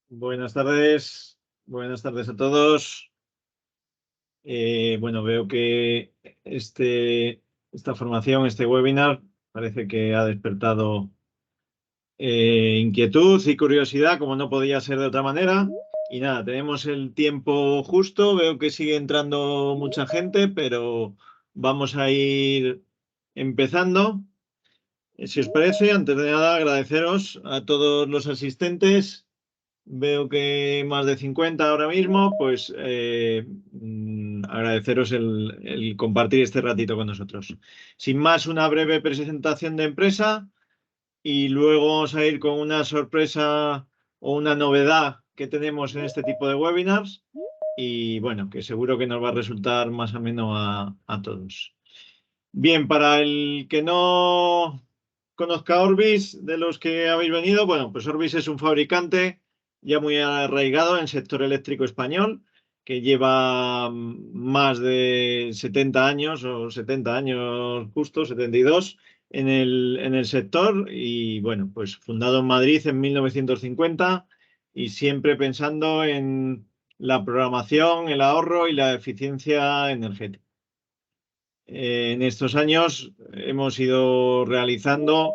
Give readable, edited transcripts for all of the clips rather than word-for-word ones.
Buenas tardes a todos. Bueno, veo que esta formación, este webinar, parece que ha despertado inquietud y curiosidad, como no podía ser de otra manera. Y nada, tenemos el tiempo justo, veo que sigue entrando mucha gente, pero vamos a ir empezando. Si os parece, antes de nada, agradeceros a todos los asistentes. Veo que más de 50 ahora mismo, pues agradeceros el compartir este ratito con nosotros. Sin más, una breve presentación de empresa y luego vamos a ir con una sorpresa o una novedad que tenemos en este tipo de webinars y bueno, que seguro que nos va a resultar más ameno a todos. Bien, para el que no conozca Orbis, de los que habéis venido, bueno, pues Orbis es un fabricante ya muy arraigado en el sector eléctrico español, que lleva más de 70 años o 70 años justo, 72 en el sector y bueno, pues fundado en Madrid en 1950 y siempre pensando en la programación, el ahorro y la eficiencia energética. En estos años han ido realizando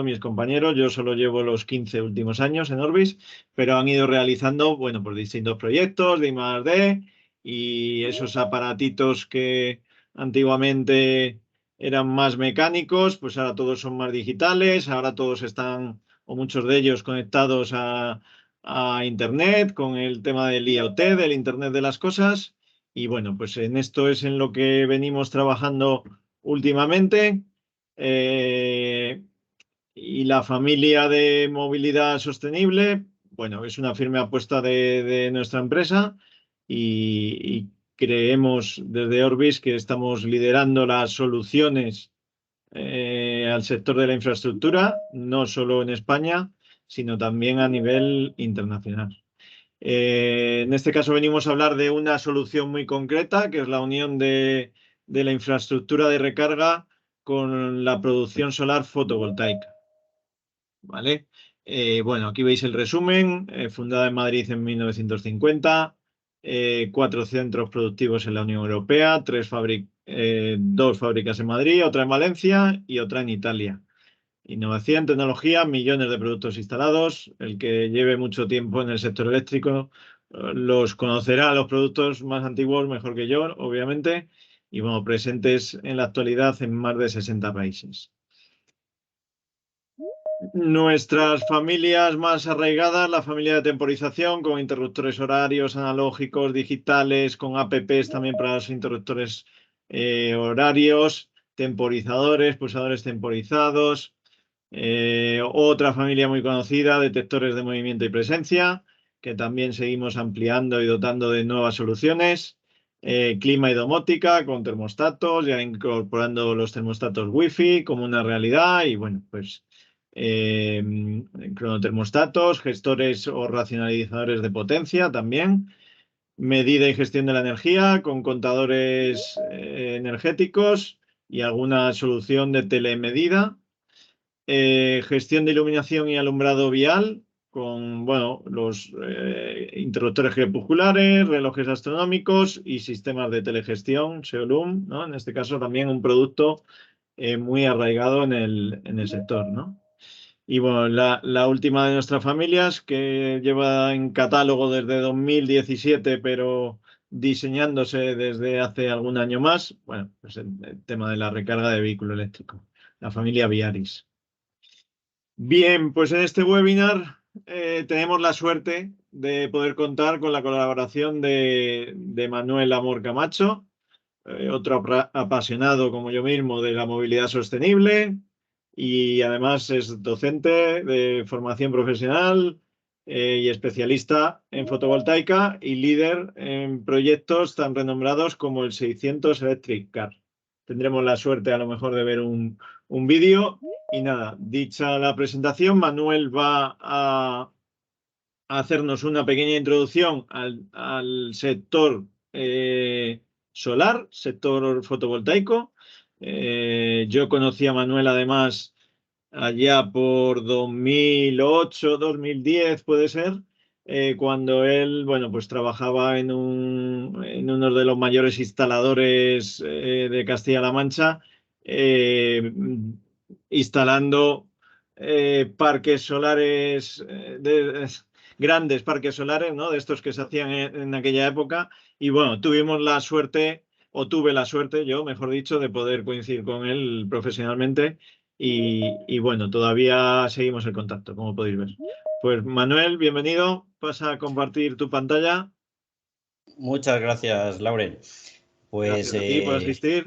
mis compañeros, yo solo llevo los 15 últimos años en Orbis, pero han ido realizando, bueno, pues distintos proyectos de I+D y esos aparatitos que antiguamente eran más mecánicos, pues ahora todos son más digitales, ahora todos están, o muchos de ellos, conectados a Internet con el tema del IoT, del Internet de las cosas. Y bueno, pues en esto es en lo que venimos trabajando últimamente. Y la familia de movilidad sostenible, bueno, es una firme apuesta de nuestra empresa y creemos desde Orbis que estamos liderando las soluciones al sector de la infraestructura, no solo en España, sino también a nivel internacional. En este caso venimos a hablar de una solución muy concreta, que es la unión de la infraestructura de recarga con la producción solar fotovoltaica. ¿Vale? Bueno, aquí veis el resumen, fundada en Madrid en 1950, 4 centros productivos en la Unión Europea, dos fábricas en Madrid, otra en Valencia y otra en Italia. Innovación, tecnología, millones de productos instalados. El que lleve mucho tiempo en el sector eléctrico los conocerá, los productos más antiguos mejor que yo, obviamente, y bueno, presentes en la actualidad en más de 60 países. Nuestras familias más arraigadas, la familia de temporización con interruptores horarios, analógicos, digitales, con apps también para los interruptores horarios, temporizadores, pulsadores temporizados. Otra familia muy conocida, detectores de movimiento y presencia, que también seguimos ampliando y dotando de nuevas soluciones. Clima y domótica con termostatos, ya incorporando los termostatos Wi-Fi como una realidad y bueno, pues eh, cronotermostatos, gestores o racionalizadores de potencia también. Medida y gestión de la energía con contadores energéticos y alguna solución de telemedida. Gestión de iluminación y alumbrado vial con bueno, los interruptores crepusculares, relojes astronómicos y sistemas de telegestión, Seolum, ¿no? En este caso también un producto muy arraigado en el sector, ¿no? Y bueno, la última de nuestras familias que lleva en catálogo desde 2017, pero diseñándose desde hace algún año más, bueno, pues el tema de la recarga de vehículo eléctrico, la familia Viaris. Bien, pues en este webinar tenemos la suerte de poder contar con la colaboración de Manuel Amor Camacho, otro apasionado como yo mismo de la movilidad sostenible y además es docente de formación profesional y especialista en fotovoltaica y líder en proyectos tan renombrados como el 600 Electric Car. Tendremos la suerte a lo mejor de ver un vídeo y nada, dicha la presentación, Manuel va a hacernos una pequeña introducción al sector solar, sector fotovoltaico. Yo conocí a Manuel además allá por 2008, 2010 puede ser, cuando él, bueno, pues trabajaba en uno de los mayores instaladores de Castilla-La Mancha, instalando parques solares, grandes parques solares, ¿no? De estos que se hacían en aquella época. Y bueno, tuvimos la suerte, o tuve la suerte, yo, mejor dicho, de poder coincidir con él profesionalmente. Y bueno, todavía seguimos el contacto, como podéis ver. Pues Manuel, bienvenido. Pasa a compartir tu pantalla. Muchas gracias, Lauren. Pues Gracias a ti por asistir.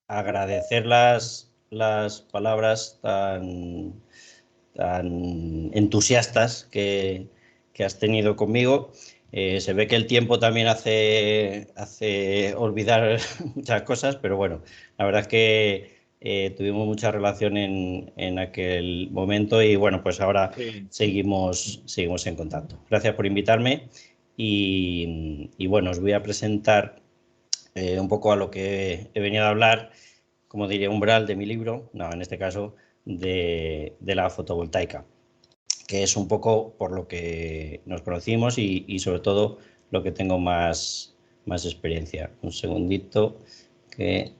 agradecer las palabras tan entusiastas que has tenido conmigo. Se ve que el tiempo también hace olvidar muchas cosas, pero bueno, la verdad es que tuvimos mucha relación en aquel momento y bueno, pues ahora Sí. seguimos en contacto. Gracias por invitarme y bueno, os voy a presentar un poco a lo que he venido a hablar, como diría Umbral, de mi libro, no, en este caso de la fotovoltaica, que es un poco por lo que nos conocimos y sobre todo lo que tengo más experiencia. Un segundito, que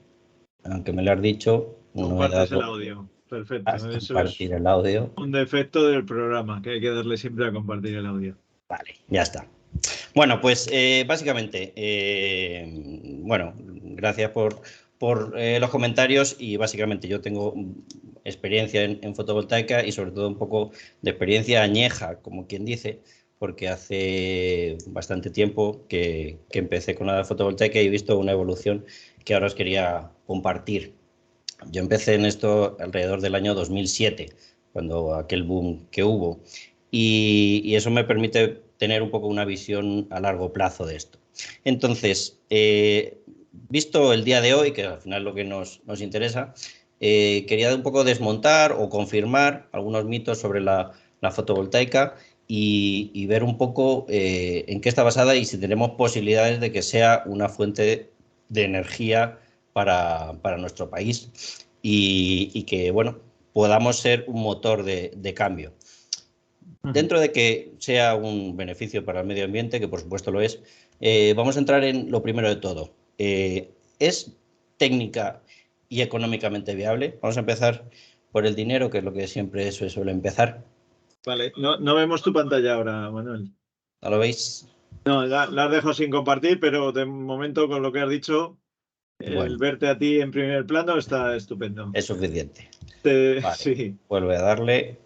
aunque me lo has dicho, no he Compartes el dado audio. a Perfecto. Eso es compartir el audio. un defecto del programa, que hay que darle siempre a compartir el audio. Vale, ya está. Bueno, pues básicamente, bueno, gracias por los comentarios y básicamente yo tengo experiencia en fotovoltaica y sobre todo un poco de experiencia añeja, como quien dice, porque hace bastante tiempo que empecé con la fotovoltaica y he visto una evolución que ahora os quería compartir. Yo empecé en esto alrededor del año 2007, cuando aquel boom que hubo, y eso me permite tener un poco una visión a largo plazo de esto. Entonces, visto el día de hoy, que al final es lo que nos interesa, quería un poco desmontar o confirmar algunos mitos sobre la fotovoltaica y ver un poco en qué está basada y si tenemos posibilidades de que sea una fuente de energía para nuestro país y que, bueno, podamos ser un motor de cambio. Dentro de que sea un beneficio para el medio ambiente, que por supuesto lo es, vamos a entrar en lo primero de todo. ¿Es técnica y económicamente viable? Vamos a empezar por el dinero, que es lo que siempre se suele empezar. Vale, no vemos tu pantalla ahora, Manuel. ¿No lo veis? No, la dejo sin compartir, pero de momento con lo que has dicho, el Bueno, verte a ti en primer plano está estupendo. es suficiente. Vale, Sí, vuelve a darle.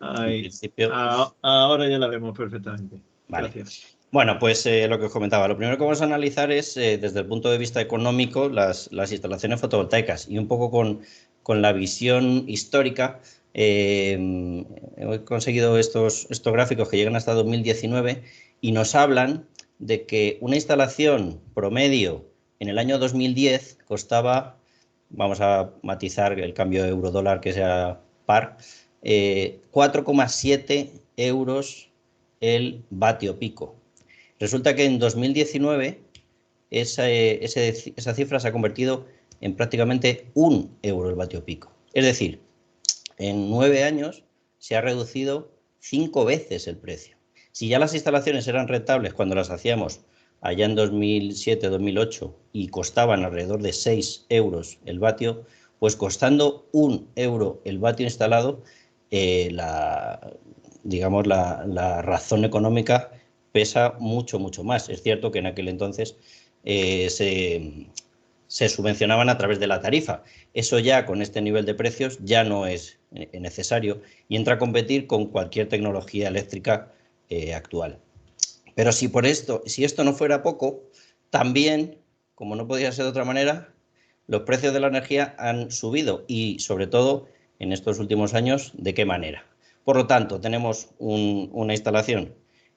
En ahí. principio, Ahora ya la vemos perfectamente. vale. Gracias. Bueno, pues lo que os comentaba, lo primero que vamos a analizar es desde el punto de vista económico las instalaciones fotovoltaicas y un poco con la visión histórica. He conseguido estos gráficos que llegan hasta 2019 y nos hablan de que una instalación promedio en el año 2010 costaba, vamos a matizar el cambio euro-dólar que sea par, 4,7 euros el vatio pico. Resulta que en 2019 esa cifra se ha convertido en prácticamente 1 euro el vatio pico. Es decir, en 9 años se ha reducido 5 veces el precio. Si ya las instalaciones eran rentables cuando las hacíamos allá en 2007-2008 y costaban alrededor de 6 euros el vatio, pues costando 1 euro el vatio instalado, digamos, la razón económica pesa mucho, mucho más. Es cierto que en aquel entonces se subvencionaban a través de la tarifa. Eso ya con este nivel de precios ya no es necesario y entra a competir con cualquier tecnología eléctrica actual. Pero si esto no fuera poco, también, como no podía ser de otra manera, los precios de la energía han subido y sobre todo en estos últimos años, ¿de qué manera? Por lo tanto, tenemos una instalación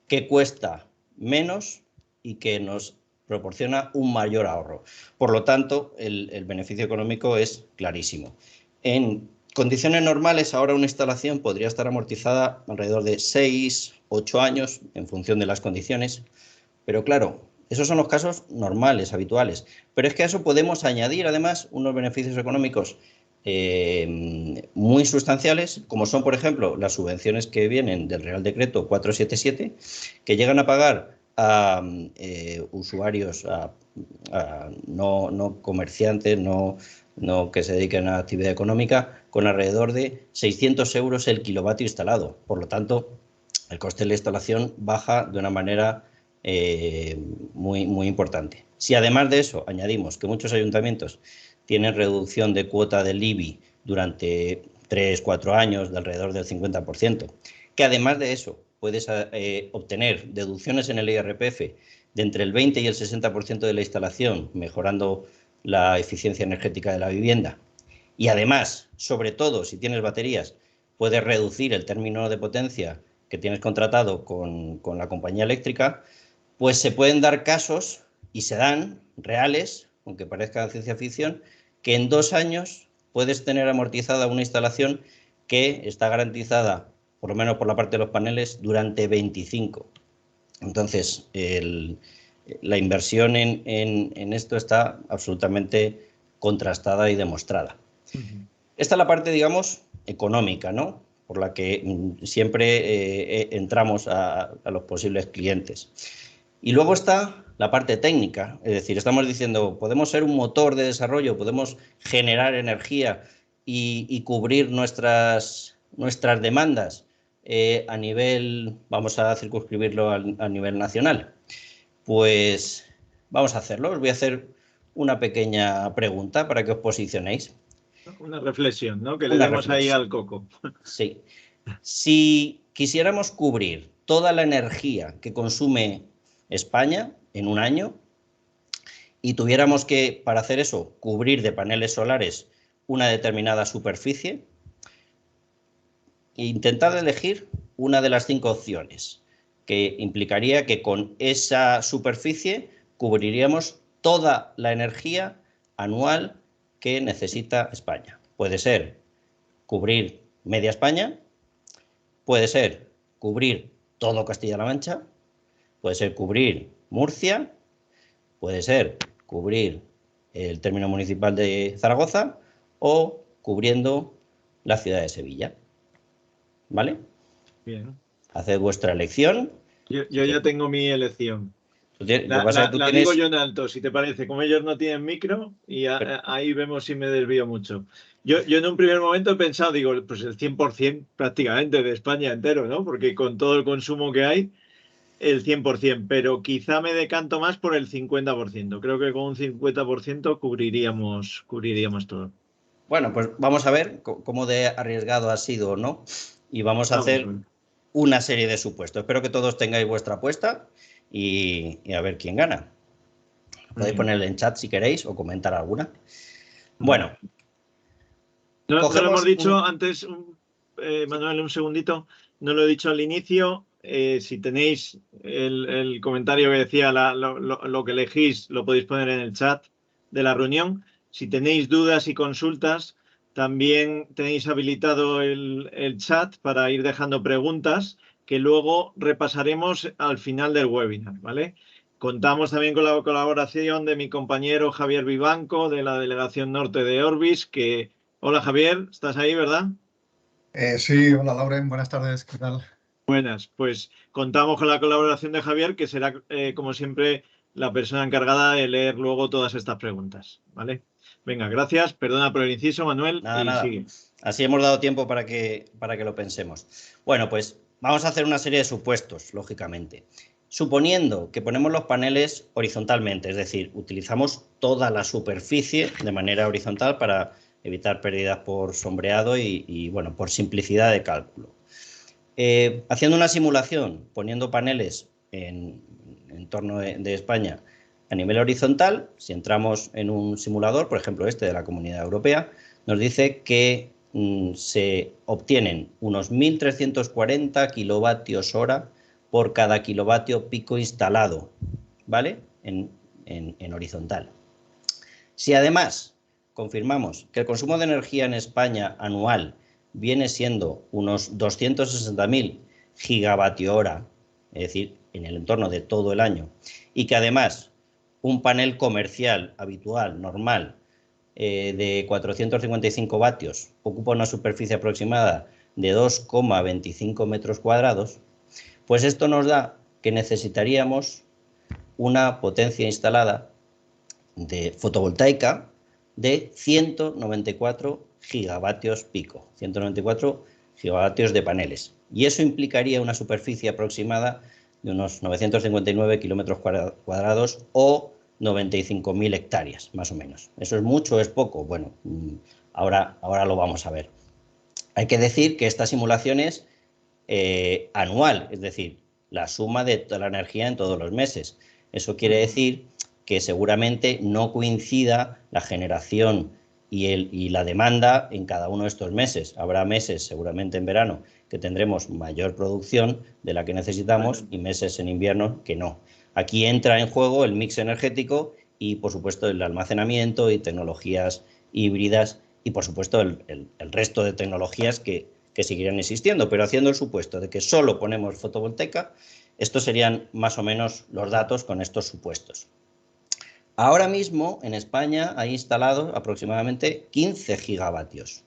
que cuesta menos y que nos proporciona un mayor ahorro. Por lo tanto, el beneficio económico es clarísimo. En condiciones normales, ahora una instalación podría estar amortizada alrededor de 6, 8 años en función de las condiciones, pero claro, esos son los casos normales, habituales. Pero es que a eso podemos añadir además unos beneficios económicos muy sustanciales, como son, por ejemplo, las subvenciones que vienen del Real Decreto 477, que llegan a pagar a usuarios, no comerciantes, no que se dediquen a la actividad económica, con alrededor de 600 euros el kilovatio instalado. Por lo tanto, el coste de la instalación baja de una manera muy importante. Si además de eso añadimos que muchos ayuntamientos tienen reducción de cuota del IBI durante 3-4 años de alrededor del 50%, que además de eso puedes obtener deducciones en el IRPF de entre el 20 y el 60% de la instalación, mejorando la eficiencia energética de la vivienda. Y además, sobre todo, si tienes baterías, puedes reducir el término de potencia que tienes contratado con la compañía eléctrica, pues se pueden dar casos, y se dan, reales, aunque parezca ciencia ficción, que en 2 años puedes tener amortizada una instalación que está garantizada, por lo menos por la parte de los paneles, durante 25. Entonces, la inversión en esto está absolutamente contrastada y demostrada. Esta es la parte, digamos, económica, ¿no?, por la que siempre entramos a los posibles clientes. Y luego está la parte técnica, es decir, estamos diciendo, podemos ser un motor de desarrollo, podemos generar energía y cubrir nuestras demandas a nivel, vamos a circunscribirlo a nivel nacional. Pues vamos a hacerlo. Os voy a hacer una pequeña pregunta para que os posicionéis. Una reflexión, ¿no? Que le demos ahí al coco. Sí. Si quisiéramos cubrir toda la energía que consume España en un año y tuviéramos que, para hacer eso, cubrir de paneles solares una determinada superficie, intentad elegir una de las 5 opciones, que implicaría que con esa superficie cubriríamos toda la energía anual que necesita España. Puede ser cubrir media España, puede ser cubrir todo Castilla-La Mancha, puede ser cubrir Murcia, puede ser cubrir el término municipal de Zaragoza o cubriendo la ciudad de Sevilla. ¿Vale? Bien. Haced vuestra elección. Yo ya tengo mi elección. La digo yo en alto, si te parece. Como ellos no tienen micro, y ahí vemos si me desvío mucho. Yo en un primer momento he pensado, digo, pues el 100% prácticamente de España entero, ¿no? Porque con todo el consumo que hay, el 100%, pero quizá me decanto más por el 50%. Creo que con un 50% cubriríamos todo. Bueno, pues vamos a ver cómo de arriesgado ha sido o no, y vamos a hacer una serie de supuestos. Espero que todos tengáis vuestra apuesta y a ver quién gana. Podéis ponerle en chat si queréis o comentar alguna. Bueno. No lo hemos dicho antes, Manuel, un segundito. No lo he dicho al inicio. Si tenéis el comentario que decía lo que elegís, lo podéis poner en el chat de la reunión. Si tenéis dudas y consultas, también tenéis habilitado el chat para ir dejando preguntas que luego repasaremos al final del webinar, ¿vale? Contamos también con la colaboración de mi compañero Javier Vivanco, de la Delegación Norte de Orbis, que... Hola Javier, ¿estás ahí, verdad? Sí, hola Lauren, buenas tardes, ¿qué tal? Buenas, pues contamos con la colaboración de Javier, que será, como siempre, la persona encargada de leer luego todas estas preguntas, ¿vale? Venga, gracias, perdona por el inciso, Manuel, Nada. sigue. Así hemos dado tiempo para que lo pensemos. Bueno, pues vamos a hacer una serie de supuestos, lógicamente. Suponiendo que ponemos los paneles horizontalmente, es decir, utilizamos toda la superficie de manera horizontal para evitar pérdidas por sombreado y bueno, por simplicidad de cálculo. Haciendo una simulación, poniendo paneles en torno de España a nivel horizontal, si entramos en un simulador, por ejemplo este de la Comunidad Europea, nos dice que se obtienen unos 1.340 kilovatios hora por cada kilovatio pico instalado, ¿vale? En horizontal. Si además confirmamos que el consumo de energía en España anual viene siendo unos 260.000 gigavatio hora, es decir, en el entorno de todo el año, y que además un panel comercial habitual, normal, de 455 vatios ocupa una superficie aproximada de 2,25 metros cuadrados, pues esto nos da que necesitaríamos una potencia instalada de fotovoltaica de 194 gigavatios pico, 194 gigavatios de paneles. Y eso implicaría una superficie aproximada de unos 959 kilómetros cuadrados o 95.000 hectáreas, más o menos. ¿Eso es mucho o es poco? Bueno, ahora lo vamos a ver. Hay que decir que esta simulación es anual, es decir, la suma de toda la energía en todos los meses. Eso quiere decir que seguramente no coincida la generación y la demanda en cada uno de estos meses. Habrá meses, seguramente en verano, que tendremos mayor producción de la que necesitamos y meses en invierno que no. Aquí entra en juego el mix energético y, por supuesto, el almacenamiento y tecnologías híbridas y, por supuesto, el resto de tecnologías que seguirán existiendo. Pero haciendo el supuesto de que solo ponemos fotovoltaica, estos serían más o menos los datos con estos supuestos. Ahora mismo en España hay instalados aproximadamente 15 gigavatios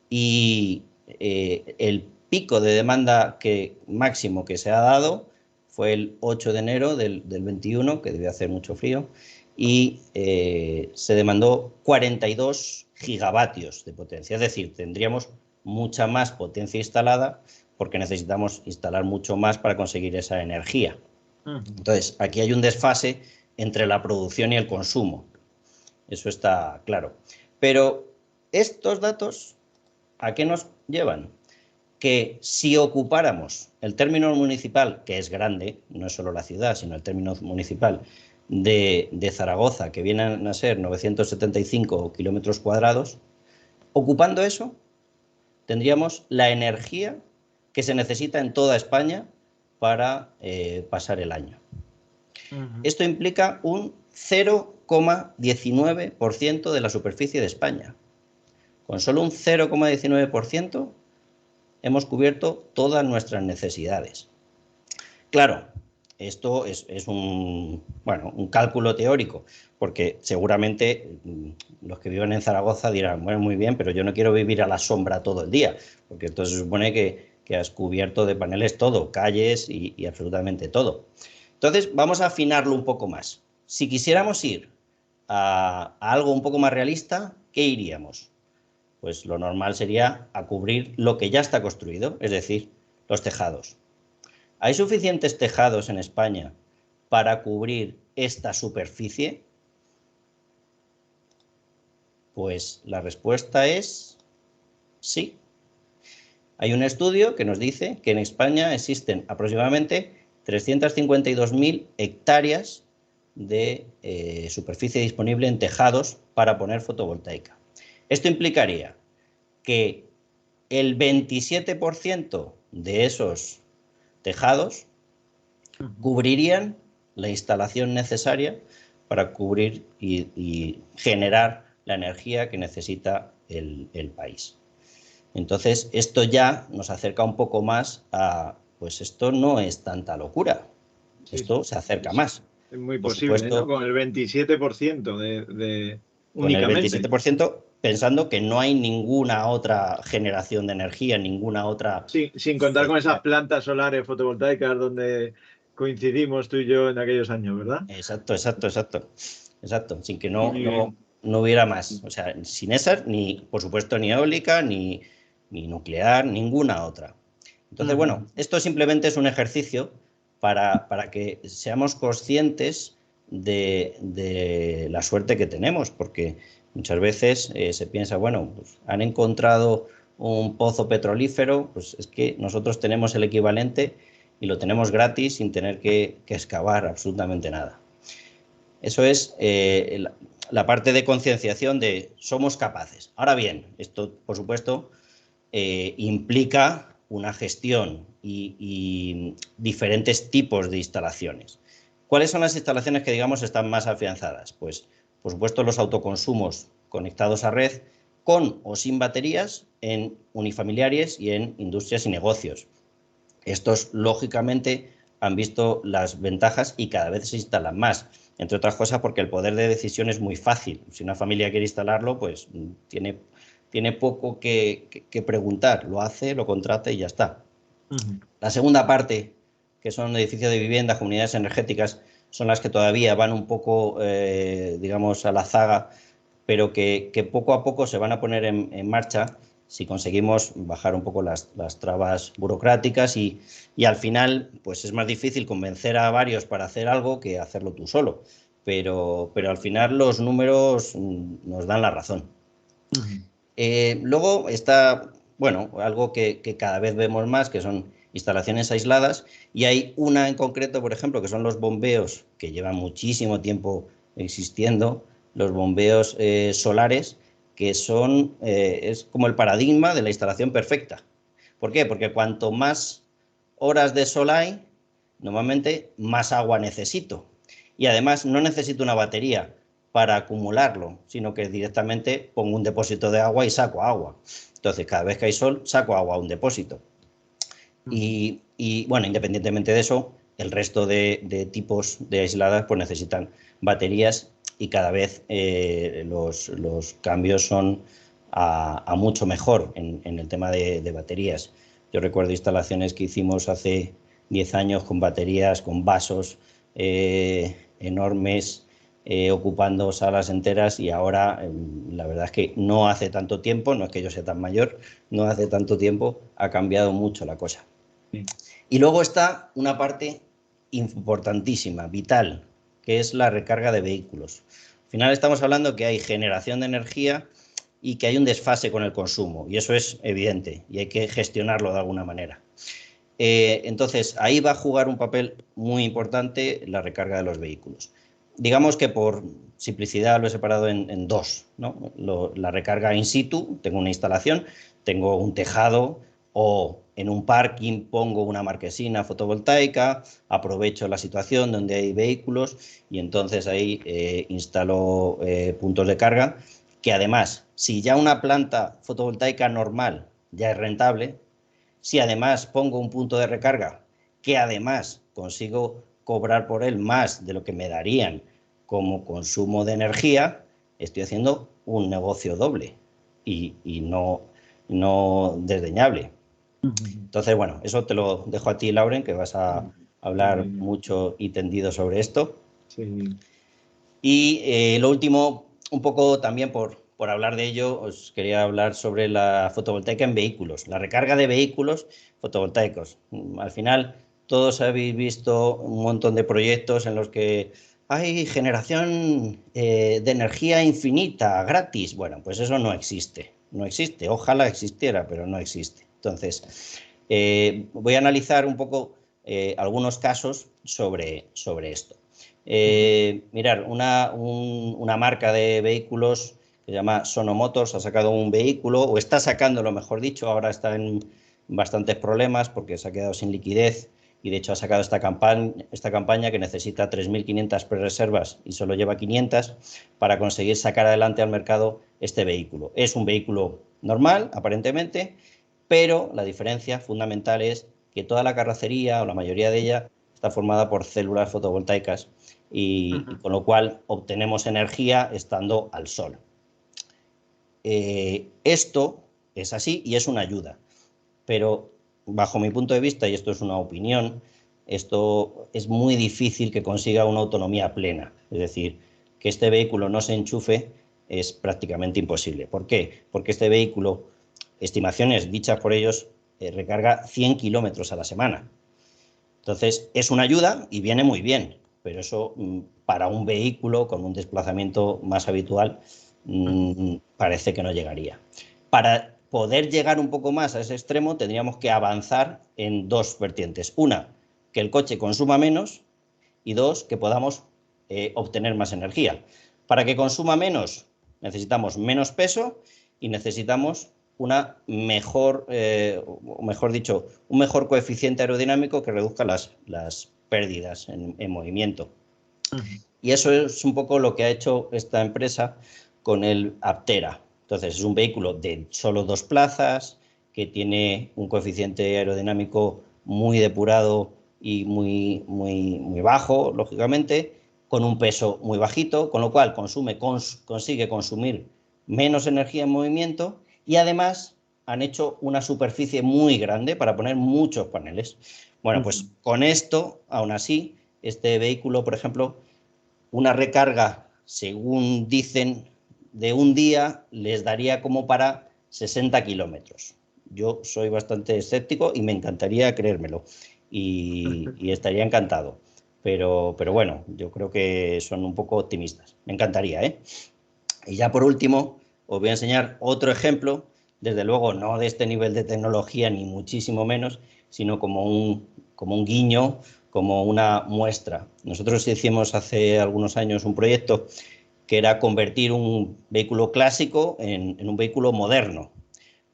y el pico de demanda máximo que se ha dado fue el 8 de enero del 21, que debía hacer mucho frío, y se demandó 42 gigavatios de potencia, es decir, tendríamos mucha más potencia instalada porque necesitamos instalar mucho más para conseguir esa energía. Entonces, aquí hay un desfase entre la producción y el consumo. Eso está claro. Pero estos datos, ¿a qué nos llevan? Que si ocupáramos el término municipal, que es grande, no es solo la ciudad, sino el término municipal de Zaragoza, que vienen a ser 975 kilómetros cuadrados, ocupando eso, tendríamos la energía que se necesita en toda España para pasar el año. Esto implica un 0,19% de la superficie de España. Con solo un 0,19% hemos cubierto todas nuestras necesidades. Claro, esto es un cálculo teórico, porque seguramente los que viven en Zaragoza dirán, bueno, muy bien, pero yo no quiero vivir a la sombra todo el día, porque entonces se supone que has cubierto de paneles todo, calles y absolutamente todo. Entonces, vamos a afinarlo un poco más. Si quisiéramos ir a algo un poco más realista, ¿qué iríamos? Pues lo normal sería a cubrir lo que ya está construido, es decir, los tejados. ¿Hay suficientes tejados en España para cubrir esta superficie? Pues la respuesta es sí. Hay un estudio que nos dice que en España existen aproximadamente 352.000 hectáreas de superficie disponible en tejados para poner fotovoltaica. Esto implicaría que el 27% de esos tejados cubrirían la instalación necesaria para cubrir y generar la energía que necesita el país. Entonces, esto ya nos acerca un poco más a, pues esto no es tanta locura, esto se acerca más. Es muy posible, ¿no? Con el 27% de únicamente. Con el 27%, pensando que no hay ninguna otra generación de energía, ninguna otra... Sí, sin contar con esas plantas solares fotovoltaicas donde coincidimos tú y yo en aquellos años, ¿verdad? Exacto. Sin que no hubiera más. O sea, sin esas, por supuesto, ni eólica, ni nuclear, ninguna otra. Entonces, bueno, esto simplemente es un ejercicio para que seamos conscientes de la suerte que tenemos, porque muchas veces se piensa, bueno, pues han encontrado un pozo petrolífero, pues es que nosotros tenemos el equivalente y lo tenemos gratis sin tener que excavar absolutamente nada. Eso es la parte de concienciación de somos capaces. Ahora bien, esto, por supuesto, implica una gestión y diferentes tipos de instalaciones. ¿Cuáles son las instalaciones que, digamos, están más afianzadas? Pues, por supuesto, los autoconsumos conectados a red con o sin baterías en unifamiliares y en industrias y negocios. Estos, lógicamente, han visto las ventajas y cada vez se instalan más. entre otras cosas porque el poder de decisión es muy fácil. Si una familia quiere instalarlo, pues tiene poco que preguntar, lo hace, lo contrata y ya está. La segunda parte, que son edificios de viviendas, comunidades energéticas, son las que todavía van un poco, digamos, a la zaga, pero que poco a poco se van a poner en marcha si conseguimos bajar un poco las trabas burocráticas y al final pues es más difícil convencer a varios para hacer algo que hacerlo tú solo. Pero al final los números nos dan la razón. Luego está, bueno, algo que cada vez vemos más, que son instalaciones aisladas, y hay una en concreto, por ejemplo, que son los bombeos, que llevan muchísimo tiempo existiendo, los bombeos solares, que son, es como el paradigma de la instalación perfecta. ¿Por qué? Porque cuanto más horas de sol hay, normalmente más agua necesito. Y además no necesito una batería para acumularlo, sino que directamente pongo un depósito de agua y saco agua. Entonces, cada vez que hay sol, saco agua a un depósito. Y bueno, independientemente de eso, el resto de tipos de aisladas pues necesitan baterías y cada vez los cambios son a mucho mejor en el tema de baterías. Yo recuerdo instalaciones que hicimos hace 10 años con baterías, con vasos enormes, ocupando salas enteras y ahora la verdad es que no hace tanto tiempo, no es que yo sea tan mayor, no hace tanto tiempo, ha cambiado mucho la cosa. Sí. Y luego está una parte importantísima, vital, que es la recarga de vehículos. Al final estamos hablando que hay generación de energía y que hay un desfase con el consumo, y eso es evidente, y hay que gestionarlo de alguna manera. Entonces, ahí va a jugar un papel muy importante la recarga de los vehículos. Digamos que por simplicidad lo he separado en dos, ¿no? La recarga in situ, tengo una instalación, tengo un tejado o en un parking pongo una marquesina fotovoltaica, aprovecho la situación donde hay vehículos y entonces ahí instalo puntos de carga que además, si ya una planta fotovoltaica normal ya es rentable, si además pongo un punto de recarga que además consigo cobrar por él más de lo que me darían como consumo de energía, estoy haciendo un negocio doble y no desdeñable. Entonces, bueno, eso te lo dejo a ti, Lauren, que vas a hablar mucho y tendido sobre esto. Sí. Y lo último, un poco también por hablar de ello, os quería hablar sobre la fotovoltaica en vehículos, la recarga de vehículos fotovoltaicos. Al final, todos habéis visto un montón de proyectos en los que hay generación de energía infinita, gratis. Bueno, pues eso no existe, no existe. Ojalá existiera, pero no existe. Entonces, voy a analizar un poco algunos casos sobre esto. Mirar, una marca de vehículos que se llama Sono Motors ha sacado un vehículo, o está sacándolo, mejor dicho, ahora está en bastantes problemas porque se ha quedado sin liquidez y de hecho ha sacado esta campaña que necesita 3.500 prerreservas y solo lleva 500 para conseguir sacar adelante al mercado este vehículo. Es un vehículo normal, aparentemente, pero la diferencia fundamental es que toda la carrocería o la mayoría de ella está formada por células fotovoltaicas y con lo cual obtenemos energía estando al sol. Esto es así y es una ayuda, pero bajo mi punto de vista, y esto es una opinión, esto es muy difícil que consiga una autonomía plena. Es decir, que este vehículo no se enchufe es prácticamente imposible. ¿Por qué? Porque este vehículo, estimaciones dichas por ellos, recarga 100 kilómetros a la semana. Entonces, es una ayuda y viene muy bien, pero eso para un vehículo con un desplazamiento más habitual parece que no llegaría. Para poder llegar un poco más a ese extremo tendríamos que avanzar en dos vertientes. Una, que el coche consuma menos y dos, que podamos obtener más energía. Para que consuma menos necesitamos menos peso y necesitamos una mejor, mejor dicho, un mejor coeficiente aerodinámico que reduzca las pérdidas en movimiento. Y eso es un poco lo que ha hecho esta empresa con el Aptera. Entonces, es un vehículo de solo 2 plazas, que tiene un coeficiente aerodinámico muy depurado y muy bajo, lógicamente, con un peso muy bajito, con lo cual consigue consumir menos energía en movimiento y además han hecho una superficie muy grande para poner muchos paneles. Bueno, pues con esto, aún así, este vehículo, por ejemplo, una recarga, según dicen, de un día les daría como para 60 kilómetros. Yo soy bastante escéptico y me encantaría creérmelo y estaría encantado. Pero bueno, yo creo que son un poco optimistas. Me encantaría, ¿eh? Y ya por último, os voy a enseñar otro ejemplo, desde luego no de este nivel de tecnología, ni muchísimo menos, sino como un guiño, como una muestra. Nosotros hicimos hace algunos años un proyecto que era convertir un vehículo clásico en un vehículo moderno.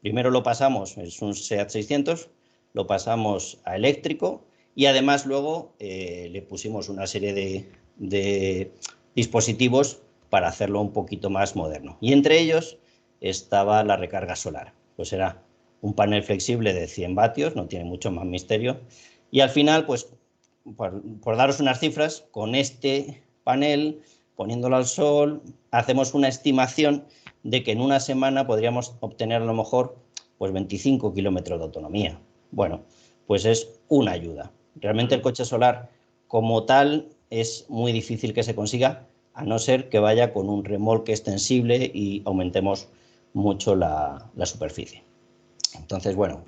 Primero lo pasamos, es un SEAT 600, lo pasamos a eléctrico y además luego le pusimos una serie de dispositivos para hacerlo un poquito más moderno. Y entre ellos estaba la recarga solar. Pues era un panel flexible de 100 vatios, no tiene mucho más misterio. Y al final, pues, por daros unas cifras, con este panel, poniéndolo al sol, hacemos una estimación de que en una semana podríamos obtener a lo mejor pues 25 kilómetros de autonomía. Bueno, pues es una ayuda. Realmente el coche solar como tal es muy difícil que se consiga, a no ser que vaya con un remolque extensible y aumentemos mucho la superficie. Entonces, bueno,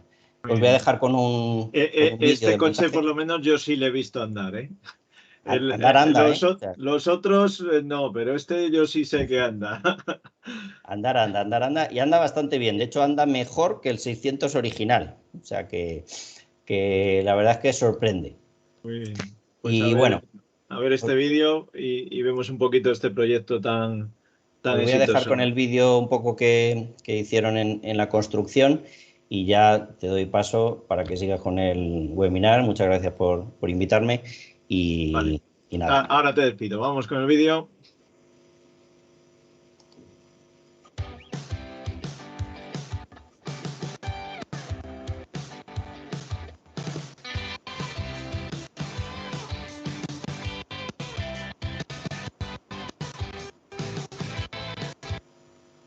os voy a dejar con un vídeo Este del coche, montaje. por lo menos, yo sí le he visto andar, ¿eh? Andar anda, ¿eh? O sea, Los otros no, pero este yo sí sé que anda. anda y anda bastante bien. De hecho, anda mejor que el 600 original. O sea que la verdad es que sorprende. Muy bien. Pues Y bueno, a ver este vídeo y vemos un poquito este proyecto tan os voy a dejar con exitoso. el vídeo un poco que hicieron en la construcción y ya te doy paso para que sigas con el webinar. Muchas gracias por invitarme Vale. y nada. Ahora te despido. Vamos con el vídeo.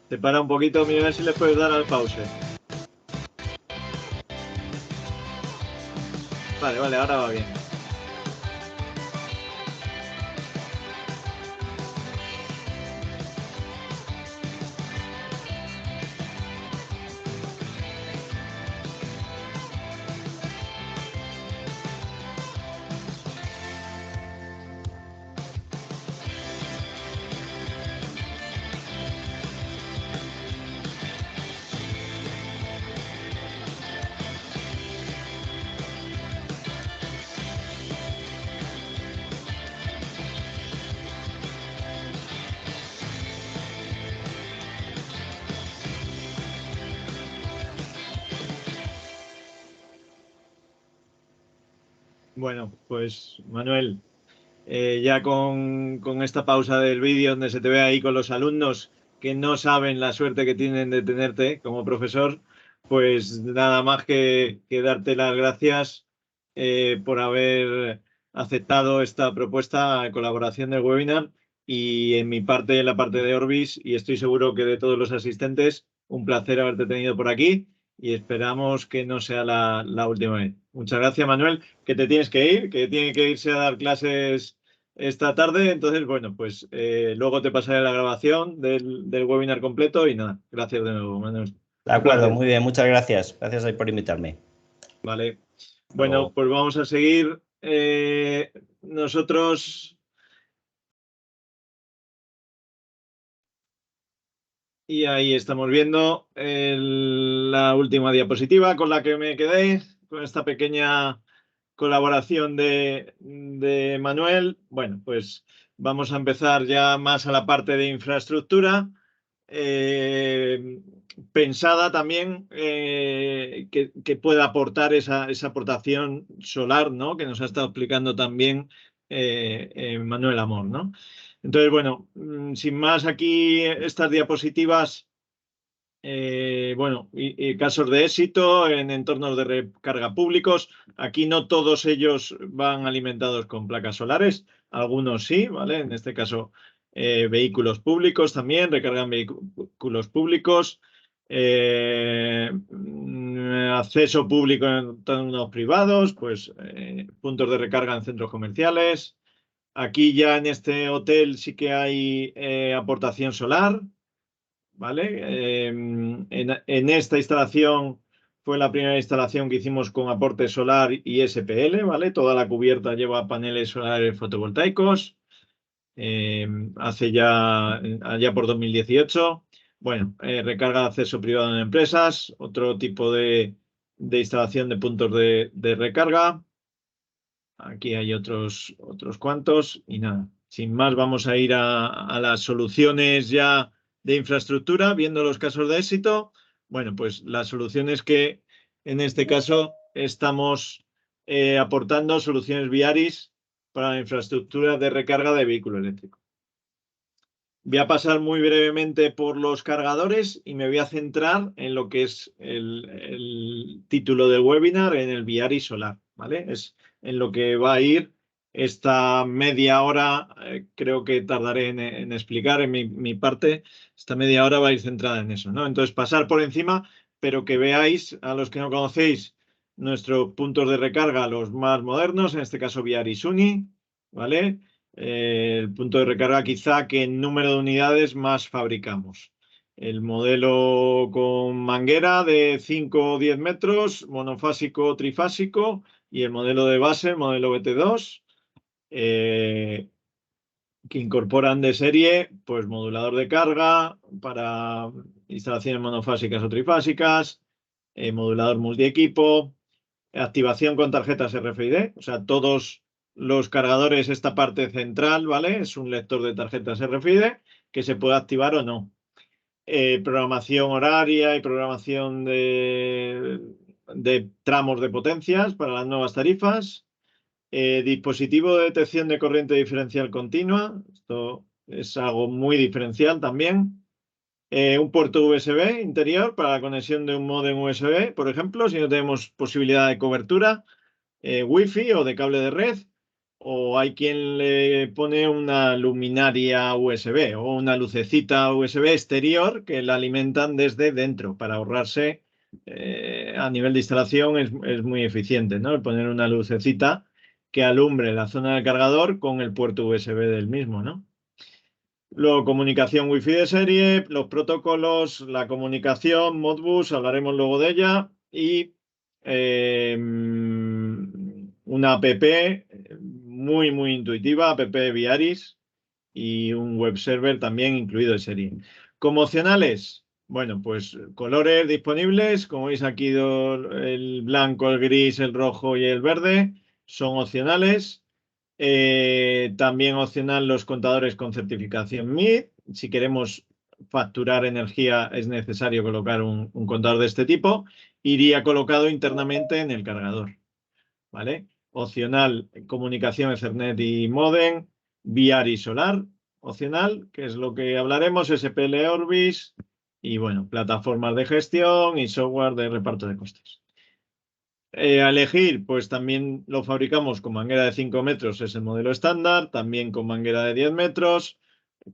Te para un poquito, mira a ver si le puedes dar al pause. Vale, ahora va bien. Bueno, pues Manuel, ya con esta pausa del vídeo donde se te ve ahí con los alumnos que no saben la suerte que tienen de tenerte como profesor, pues nada más que darte las gracias por haber aceptado esta propuesta de colaboración del webinar y en mi parte, en la parte de Orbis, y estoy seguro que de todos los asistentes, un placer haberte tenido por aquí y esperamos que no sea la última vez. Muchas gracias, Manuel, que te tienes que ir, que tiene que irse a dar clases esta tarde. Entonces, bueno, pues luego te pasaré la grabación del webinar completo y nada, gracias de nuevo, Manuel. De Un acuerdo, placer. muy bien, muchas gracias. Gracias ahí por invitarme. Vale. Hasta Bueno, luego. pues vamos a seguir. Nosotros, y ahí estamos viendo la última diapositiva con la que me quedé, con esta pequeña colaboración de Manuel. Bueno, pues vamos a empezar ya más a la parte de infraestructura, pensada también que pueda aportar esa aportación solar, ¿no? Que nos ha estado explicando también Manuel Amor, ¿no? Entonces, bueno, sin más aquí estas diapositivas Bueno, y casos de éxito en entornos de recarga públicos. Aquí no todos ellos van alimentados con placas solares, algunos sí, ¿vale? En este caso, vehículos públicos también, recargan vehículos públicos, acceso público en entornos privados, pues puntos de recarga en centros comerciales. Aquí ya en este hotel sí que hay aportación solar. ¿Vale? En esta instalación fue la primera instalación que hicimos con aporte solar y SPL, ¿vale? Toda la cubierta lleva paneles solares fotovoltaicos, hace ya, allá por 2018. Bueno, recarga de acceso privado en empresas, otro tipo de instalación de puntos de recarga. Aquí hay otros cuantos y nada. Sin más, vamos a ir a las soluciones ya de infraestructura, viendo los casos de éxito. Bueno, pues las soluciones que en este caso estamos aportando soluciones Viaris para la infraestructura de recarga de vehículo eléctrico. Voy a pasar muy brevemente por los cargadores y me voy a centrar en lo que es el título del webinar, en el Viaris solar, ¿vale? Es en lo que va a ir esta media hora, creo que tardaré en explicar en mi parte, esta media hora va a ir centrada en eso, ¿no? Entonces, pasar por encima, pero que veáis, a los que no conocéis, nuestros puntos de recarga, los más modernos, en este caso Viaris Uni, ¿vale? El punto de recarga quizá que en número de unidades más fabricamos. El modelo con manguera de 5 o 10 metros, monofásico o trifásico, y el modelo de base, el modelo BT2, que incorporan de serie pues modulador de carga para instalaciones monofásicas o trifásicas, modulador multiequipo, activación con tarjetas RFID, o sea, todos los cargadores, esta parte central, ¿vale? Es un lector de tarjetas RFID que se puede activar o no. Programación horaria y programación de tramos de potencias para las nuevas tarifas. Dispositivo de detección de corriente diferencial continua. Esto es algo muy diferencial también. Un puerto USB interior para la conexión de un módem USB, por ejemplo, si no tenemos posibilidad de cobertura, Wi-Fi o de cable de red, o hay quien le pone una luminaria USB o una lucecita USB exterior que la alimentan desde dentro para ahorrarse. A nivel de instalación es muy eficiente, ¿no? El poner una lucecita que alumbre la zona del cargador con el puerto USB del mismo, ¿no? Luego, comunicación Wi-Fi de serie, los protocolos, la comunicación, Modbus, hablaremos luego de ella, y una app muy, muy intuitiva, app Viaris, y un web server también incluido de serie. Como opcionales, bueno, pues colores disponibles, como veis aquí el blanco, el gris, el rojo y el verde, son opcionales. También opcional los contadores con certificación MID. Si queremos facturar energía es necesario colocar un contador de este tipo. Iría colocado internamente en el cargador, ¿vale? Opcional comunicación Ethernet y modem, Viaris solar, opcional, que es lo que hablaremos, SPL Orbis y bueno, plataformas de gestión y software de reparto de costes. A elegir, pues también lo fabricamos con manguera de 5 metros, es el modelo estándar, también con manguera de 10 metros,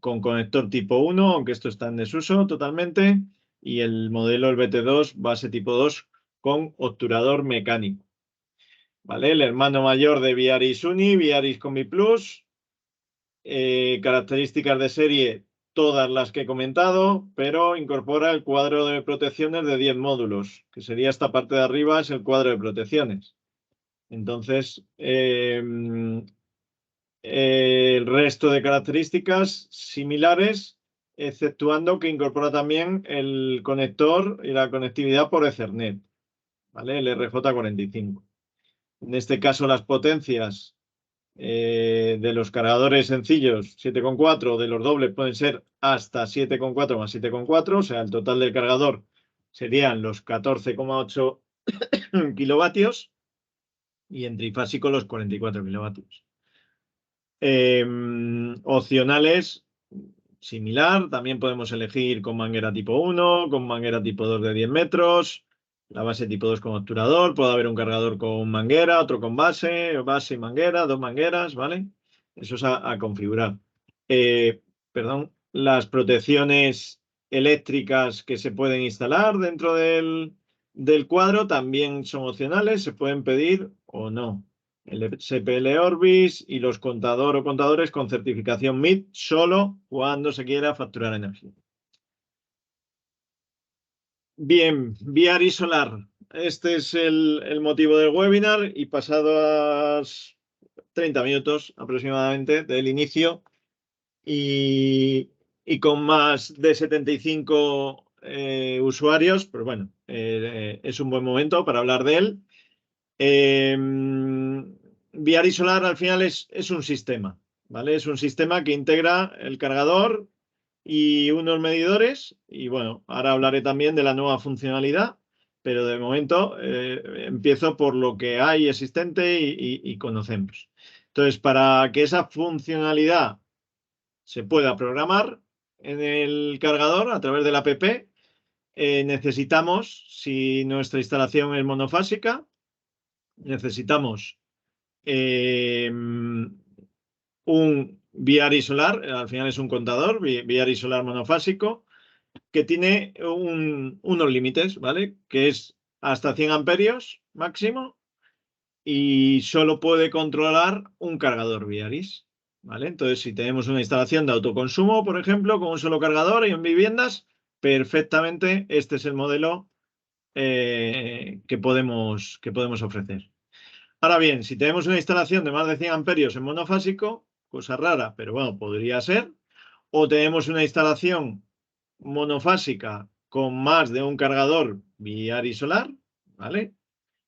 con conector tipo 1, aunque esto está en desuso totalmente, y el modelo, el BT2, base tipo 2, con obturador mecánico. ¿Vale? El hermano mayor de Viaris Uni, Viaris Combi Plus, características de serie, todas las que he comentado, pero incorpora el cuadro de protecciones de 10 módulos, que sería esta parte de arriba, es el cuadro de protecciones. Entonces, el resto de características similares, exceptuando que incorpora también el conector y la conectividad por Ethernet, ¿vale? El RJ45. En este caso, las potencias de los cargadores sencillos 7,4, de los dobles pueden ser hasta 7,4 más 7,4, o sea, el total del cargador serían los 14,8 kilovatios y en trifásico los 44 kilovatios. Opcionales, similar. También podemos elegir con manguera tipo 1, con manguera tipo 2 de 10 metros, la base tipo 2 con obturador. Puede haber un cargador con manguera, otro con base y manguera, 2 mangueras, ¿vale? Eso es a configurar. Perdón, las protecciones eléctricas que se pueden instalar dentro del cuadro también son opcionales, se pueden pedir o no. El SPL Orbis y los contadores con certificación MIT solo cuando se quiera facturar energía. Bien, Viari Solar. Este es el motivo del webinar y pasados 30 minutos aproximadamente del inicio y con más de 75 usuarios, pero bueno, es un buen momento para hablar de él. Viari Solar al final es un sistema, ¿vale? Es un sistema que integra el cargador y unos medidores y bueno, ahora hablaré también de la nueva funcionalidad, pero de momento empiezo por lo que hay existente y conocemos. Entonces, para que esa funcionalidad se pueda programar en el cargador a través de la app, necesitamos, si nuestra instalación es monofásica, necesitamos un Viari Solar, al final es un contador, Viari Solar monofásico, que tiene unos límites, ¿vale? Que es hasta 100 amperios máximo y solo puede controlar un cargador Viaris, ¿vale? Entonces, si tenemos una instalación de autoconsumo, por ejemplo, con un solo cargador y en viviendas, perfectamente este es el modelo que podemos ofrecer. Ahora bien, si tenemos una instalación de más de 100 amperios en monofásico, cosa rara, pero bueno, podría ser, o tenemos una instalación monofásica con más de un cargador Viari Solar, ¿vale?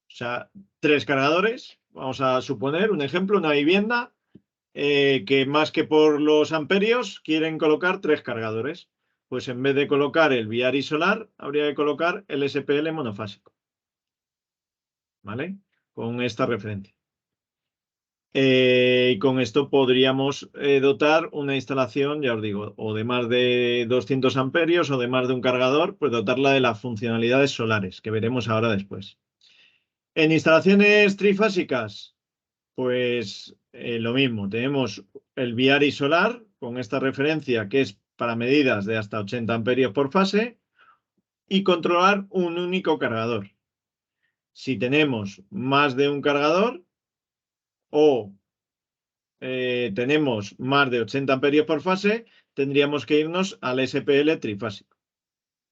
O sea, 3 cargadores. Vamos a suponer un ejemplo, una vivienda que más que por los amperios quieren colocar 3 cargadores. Pues en vez de colocar el Viari Solar, habría que colocar el SPL monofásico, ¿vale? Con esta referencia. Y con esto podríamos dotar una instalación, ya os digo, o de más de 200 amperios o de más de un cargador, pues dotarla de las funcionalidades solares, que veremos ahora después. En instalaciones trifásicas, pues lo mismo. Tenemos el Viari Solar con esta referencia que es para medidas de hasta 80 amperios por fase y controlar un único cargador. Si tenemos más de un cargador o tenemos más de 80 amperios por fase, tendríamos que irnos al SPL trifásico.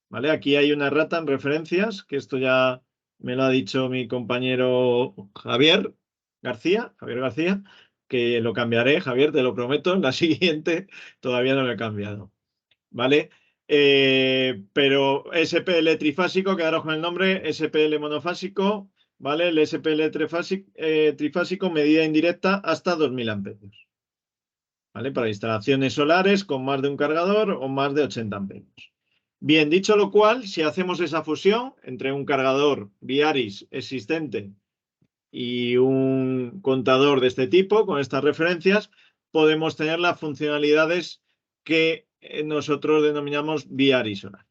¿Vale? Aquí hay una errata en referencias, que esto ya me lo ha dicho mi compañero Javier García, que lo cambiaré, Javier, te lo prometo, en la siguiente todavía no lo he cambiado. ¿Vale? Pero SPL trifásico, quedaros con el nombre, SPL monofásico, ¿vale? El SPL trifásico, medida indirecta hasta 2000 amperios. ¿Vale? Para instalaciones solares con más de un cargador o más de 80 amperios. Bien, dicho lo cual, si hacemos esa fusión entre un cargador Viaris existente y un contador de este tipo, con estas referencias, podemos tener las funcionalidades que nosotros denominamos Viari Solar.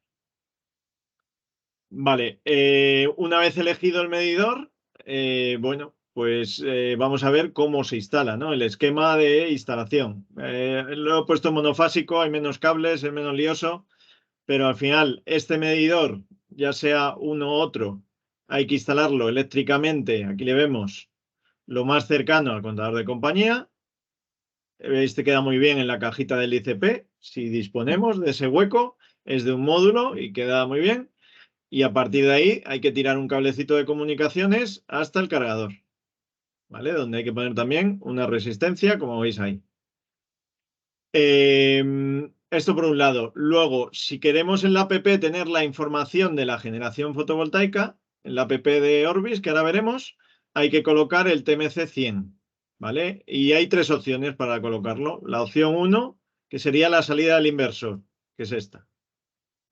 Vale, una vez elegido el medidor, bueno, pues vamos a ver cómo se instala, ¿no? El esquema de instalación. Lo he puesto monofásico, hay menos cables, es menos lioso, pero al final este medidor, ya sea uno u otro, hay que instalarlo eléctricamente. Aquí le vemos lo más cercano al contador de compañía. Este queda muy bien en la cajita del ICP. Si disponemos de ese hueco, es de un módulo y queda muy bien. Y a partir de ahí hay que tirar un cablecito de comunicaciones hasta el cargador, ¿vale? Donde hay que poner también una resistencia, como veis ahí. Esto por un lado. Luego, si queremos en la app tener la información de la generación fotovoltaica, en la app de Orbis, que ahora veremos, hay que colocar el TMC 100, ¿vale? Y hay 3 opciones para colocarlo. La opción 1, que sería la salida del inversor, que es esta.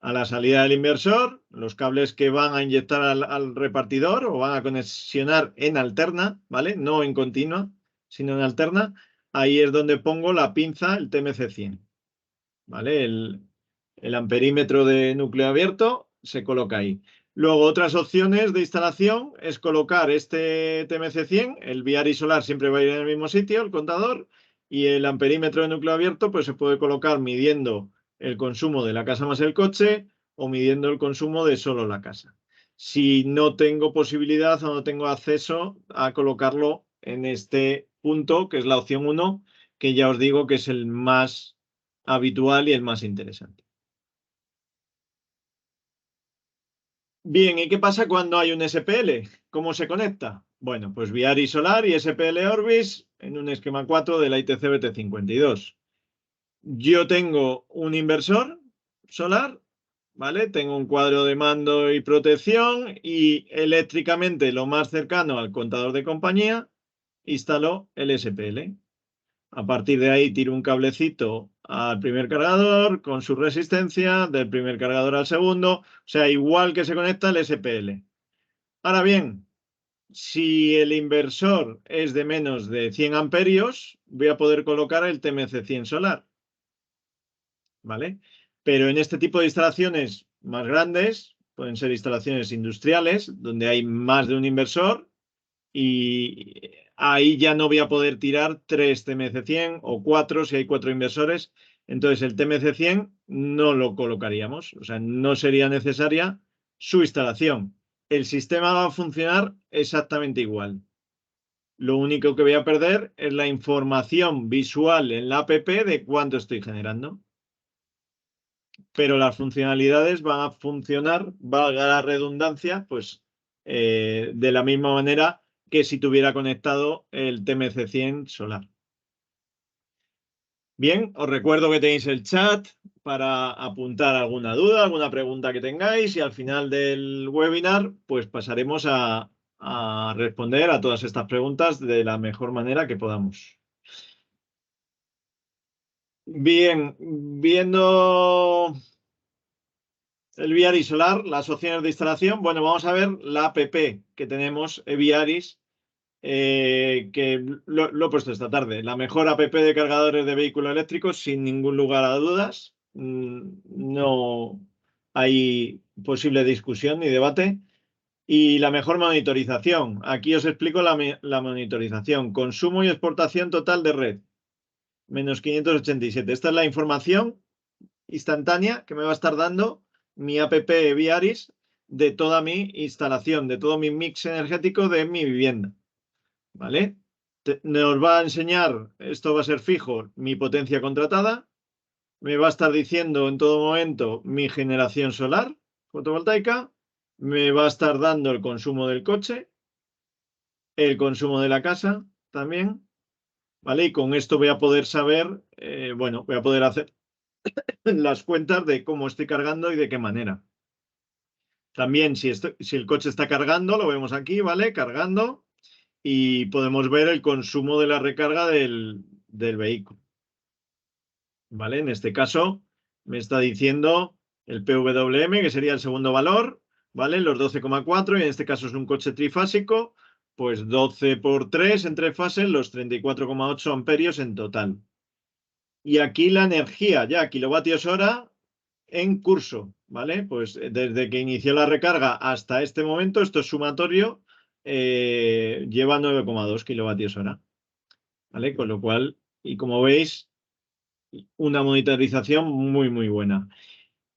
A la salida del inversor, los cables que van a inyectar al repartidor o van a conexionar en alterna, ¿vale? No en continua, sino en alterna. Ahí es donde pongo la pinza, el TMC 100. ¿vale? El amperímetro de núcleo abierto se coloca ahí. Luego, otras opciones de instalación es colocar este TMC100, el Viaris solar siempre va a ir en el mismo sitio, el contador, y el amperímetro de núcleo abierto pues se puede colocar midiendo el consumo de la casa más el coche o midiendo el consumo de solo la casa. Si no tengo posibilidad o no tengo acceso a colocarlo en este punto, que es la opción 1, que ya os digo que es el más habitual y el más interesante. Bien, ¿y qué pasa cuando hay un SPL? ¿Cómo se conecta? Bueno, pues Viaris Solar y SPL Orbis en un esquema 4 de la ITC BT52. Yo tengo un inversor solar, ¿vale? Tengo un cuadro de mando y protección y eléctricamente lo más cercano al contador de compañía instalo el SPL. A partir de ahí tiro un cablecito al primer cargador con su resistencia, del primer cargador al segundo, o sea, igual que se conecta el SPL. Ahora bien, si el inversor es de menos de 100 amperios, voy a poder colocar el TMC100 solar, ¿vale? Pero en este tipo de instalaciones más grandes, pueden ser instalaciones industriales, donde hay más de un inversor, y ahí ya no voy a poder tirar 3 TMC100 o 4 si hay 4 inversores. Entonces el TMC100 no lo colocaríamos, o sea, no sería necesaria su instalación. El sistema va a funcionar exactamente igual. Lo único que voy a perder es la información visual en la app de cuánto estoy generando. Pero las funcionalidades van a funcionar, valga la redundancia, pues de la misma manera que si tuviera conectado el TMC100 solar. Bien, os recuerdo que tenéis el chat para apuntar alguna duda, alguna pregunta que tengáis y al final del webinar pues pasaremos a responder a todas estas preguntas de la mejor manera que podamos. Bien, viendo el Viaris Solar, las opciones de instalación. Bueno, vamos a ver la app que tenemos, Viaris, que lo he puesto esta tarde. La mejor app de cargadores de vehículos eléctricos, sin ningún lugar a dudas. No hay posible discusión ni debate. Y la mejor monitorización. Aquí os explico la monitorización. Consumo y exportación total de red. Menos 587. Esta es la información instantánea que me va a estar dando mi app Viaris de toda mi instalación, de todo mi mix energético de mi vivienda. ¿Vale? Nos va a enseñar, esto va a ser fijo, mi potencia contratada. Me va a estar diciendo en todo momento mi generación solar fotovoltaica. Me va a estar dando el consumo del coche, el consumo de la casa también. ¿Vale? Y con esto voy a poder saber, bueno, voy a poder hacer las cuentas de cómo estoy cargando y de qué manera. También si el coche está cargando, lo vemos aquí, ¿vale? Cargando y podemos ver el consumo de la recarga del vehículo. ¿Vale? En este caso me está diciendo el PWM, que sería el segundo valor, ¿vale? Los 12,4 y en este caso es un coche trifásico, pues 12 por 3 en 3 fases, los 34,8 amperios en total. Y aquí la energía, ya kilovatios hora en curso, ¿vale? Pues desde que inició la recarga hasta este momento, esto es sumatorio, lleva 9,2 kilovatios hora, ¿vale? Con lo cual, y como veis, una monitorización muy, muy buena.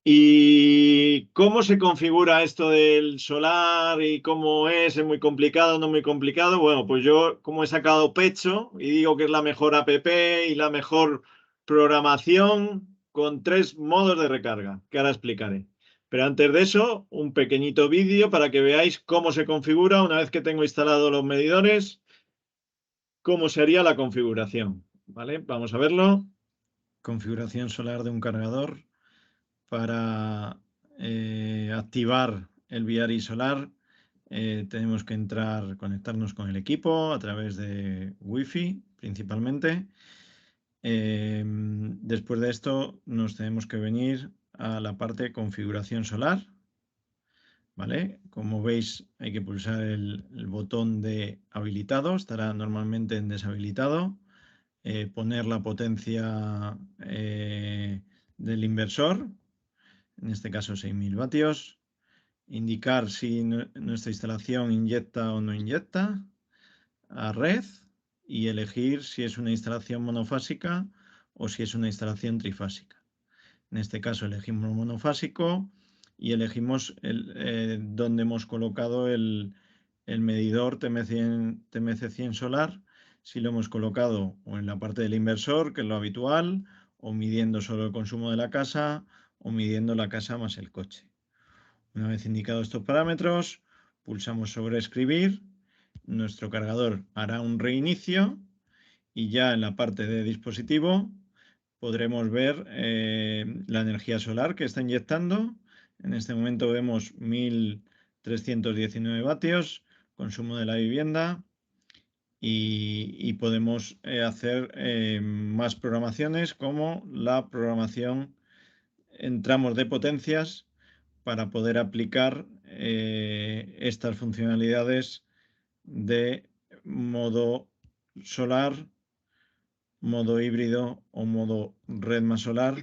¿Y cómo se configura esto del solar y cómo es? ¿Es muy complicado, no muy complicado? Bueno, pues yo como he sacado pecho y digo que es la mejor app y la mejor programación con 3 modos de recarga, que ahora explicaré. Pero antes de eso, un pequeñito vídeo para que veáis cómo se configura una vez que tengo instalados los medidores, cómo sería la configuración. ¿Vale? Vamos a verlo. Configuración solar de un cargador para activar el Viaris solar. Tenemos que conectarnos con el equipo a través de Wi-Fi principalmente. Después de esto nos tenemos que venir a la parte configuración solar. ¿Vale? Como veis hay que pulsar el botón de habilitado, estará normalmente en deshabilitado. Poner la potencia de del inversor, en este caso 6.000 vatios, indicar si nuestra instalación inyecta o no inyecta a red y elegir si es una instalación monofásica o si es una instalación trifásica. En este caso elegimos monofásico y elegimos donde hemos colocado el medidor TMC100 solar, si lo hemos colocado o en la parte del inversor, que es lo habitual, o midiendo solo el consumo de la casa, o midiendo la casa más el coche. Una vez indicados estos parámetros, pulsamos sobre escribir, nuestro cargador hará un reinicio y ya en la parte de dispositivo podremos ver la energía solar que está inyectando. En este momento vemos 1.319 vatios, consumo de la vivienda, y podemos hacer más programaciones, como la programación en tramos de potencias para poder aplicar estas funcionalidades de modo solar, modo híbrido o modo red más solar,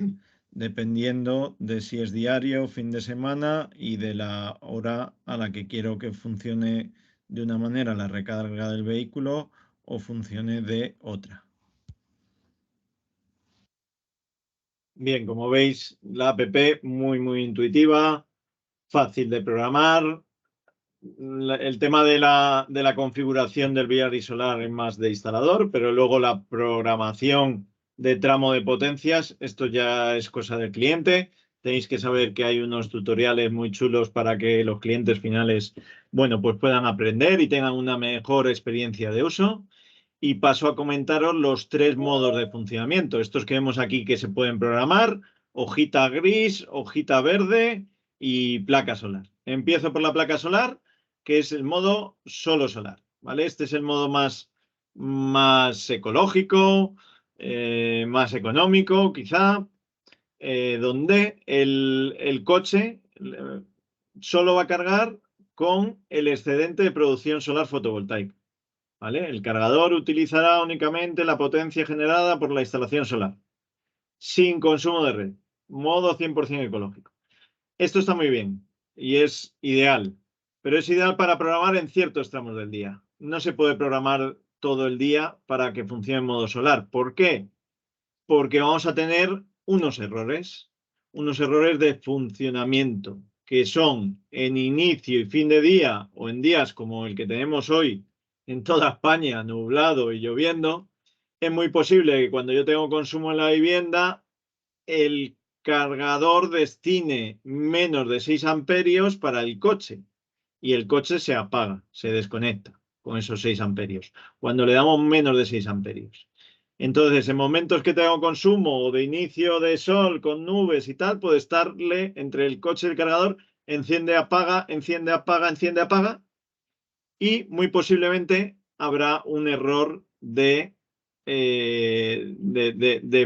dependiendo de si es diario, fin de semana y de la hora a la que quiero que funcione de una manera la recarga del vehículo o funcione de otra. Bien, como veis, la app muy intuitiva, fácil de programar. El tema de la configuración del VRI solar es más de instalador, pero luego la programación de tramo de potencias, esto ya es cosa del cliente. Tenéis que saber que hay unos tutoriales muy chulos para que los clientes finales, bueno, pues puedan aprender y tengan una mejor experiencia de uso. Y paso a comentaros los 3 modos de funcionamiento. Estos que vemos aquí que se pueden programar: hojita gris, hojita verde y placa solar. Empiezo por la placa solar, que es el modo solo solar, ¿vale? Este es el modo más ecológico, más económico, quizá, donde el coche solo va a cargar con el excedente de producción solar fotovoltaica, ¿vale? El cargador utilizará únicamente la potencia generada por la instalación solar, sin consumo de red, modo 100% ecológico. Esto está muy bien y es ideal, pero es ideal para programar en ciertos tramos del día. No se puede programar todo el día para que funcione en modo solar. ¿Por qué? Porque vamos a tener unos errores de funcionamiento, que son en inicio y fin de día, o en días como el que tenemos hoy en toda España, nublado y lloviendo. Es muy posible que cuando yo tengo consumo en la vivienda, el cargador destine menos de 6 amperios para el coche y el coche se apaga, se desconecta con esos 6 amperios, cuando le damos menos de 6 amperios. Entonces, en momentos que tengo consumo o de inicio de sol con nubes y tal, puede estarle entre el coche y el cargador, enciende, apaga, enciende, apaga, enciende, apaga, y muy posiblemente habrá un error de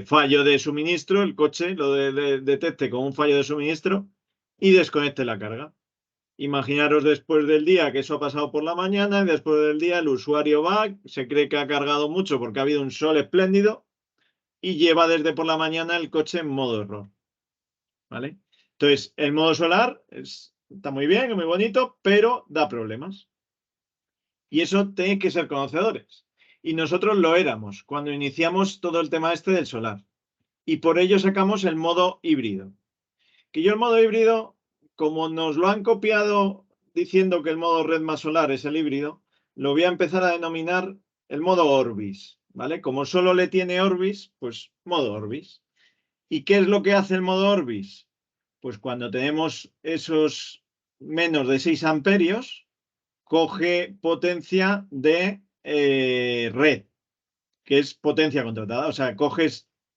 fallo de suministro. El coche lo detecte como un fallo de suministro y desconecte la carga. Imaginaros después del día que eso ha pasado por la mañana, y después del día el usuario va, se cree que ha cargado mucho porque ha habido un sol espléndido y lleva desde por la mañana el coche en modo error, ¿vale? Entonces, el modo solar está muy bien, es muy bonito, pero da problemas. Y eso tenéis que ser conocedores. Y nosotros lo éramos cuando iniciamos todo el tema este del solar. Y por ello sacamos el modo híbrido. Que yo el modo híbrido, como nos lo han copiado diciendo que el modo red más solar es el híbrido, lo voy a empezar a denominar el modo Orbis, ¿vale? Como solo le tiene Orbis, pues modo Orbis. ¿Y qué es lo que hace el modo Orbis? Pues cuando tenemos esos menos de 6 amperios, coge potencia de red, que es potencia contratada. O sea,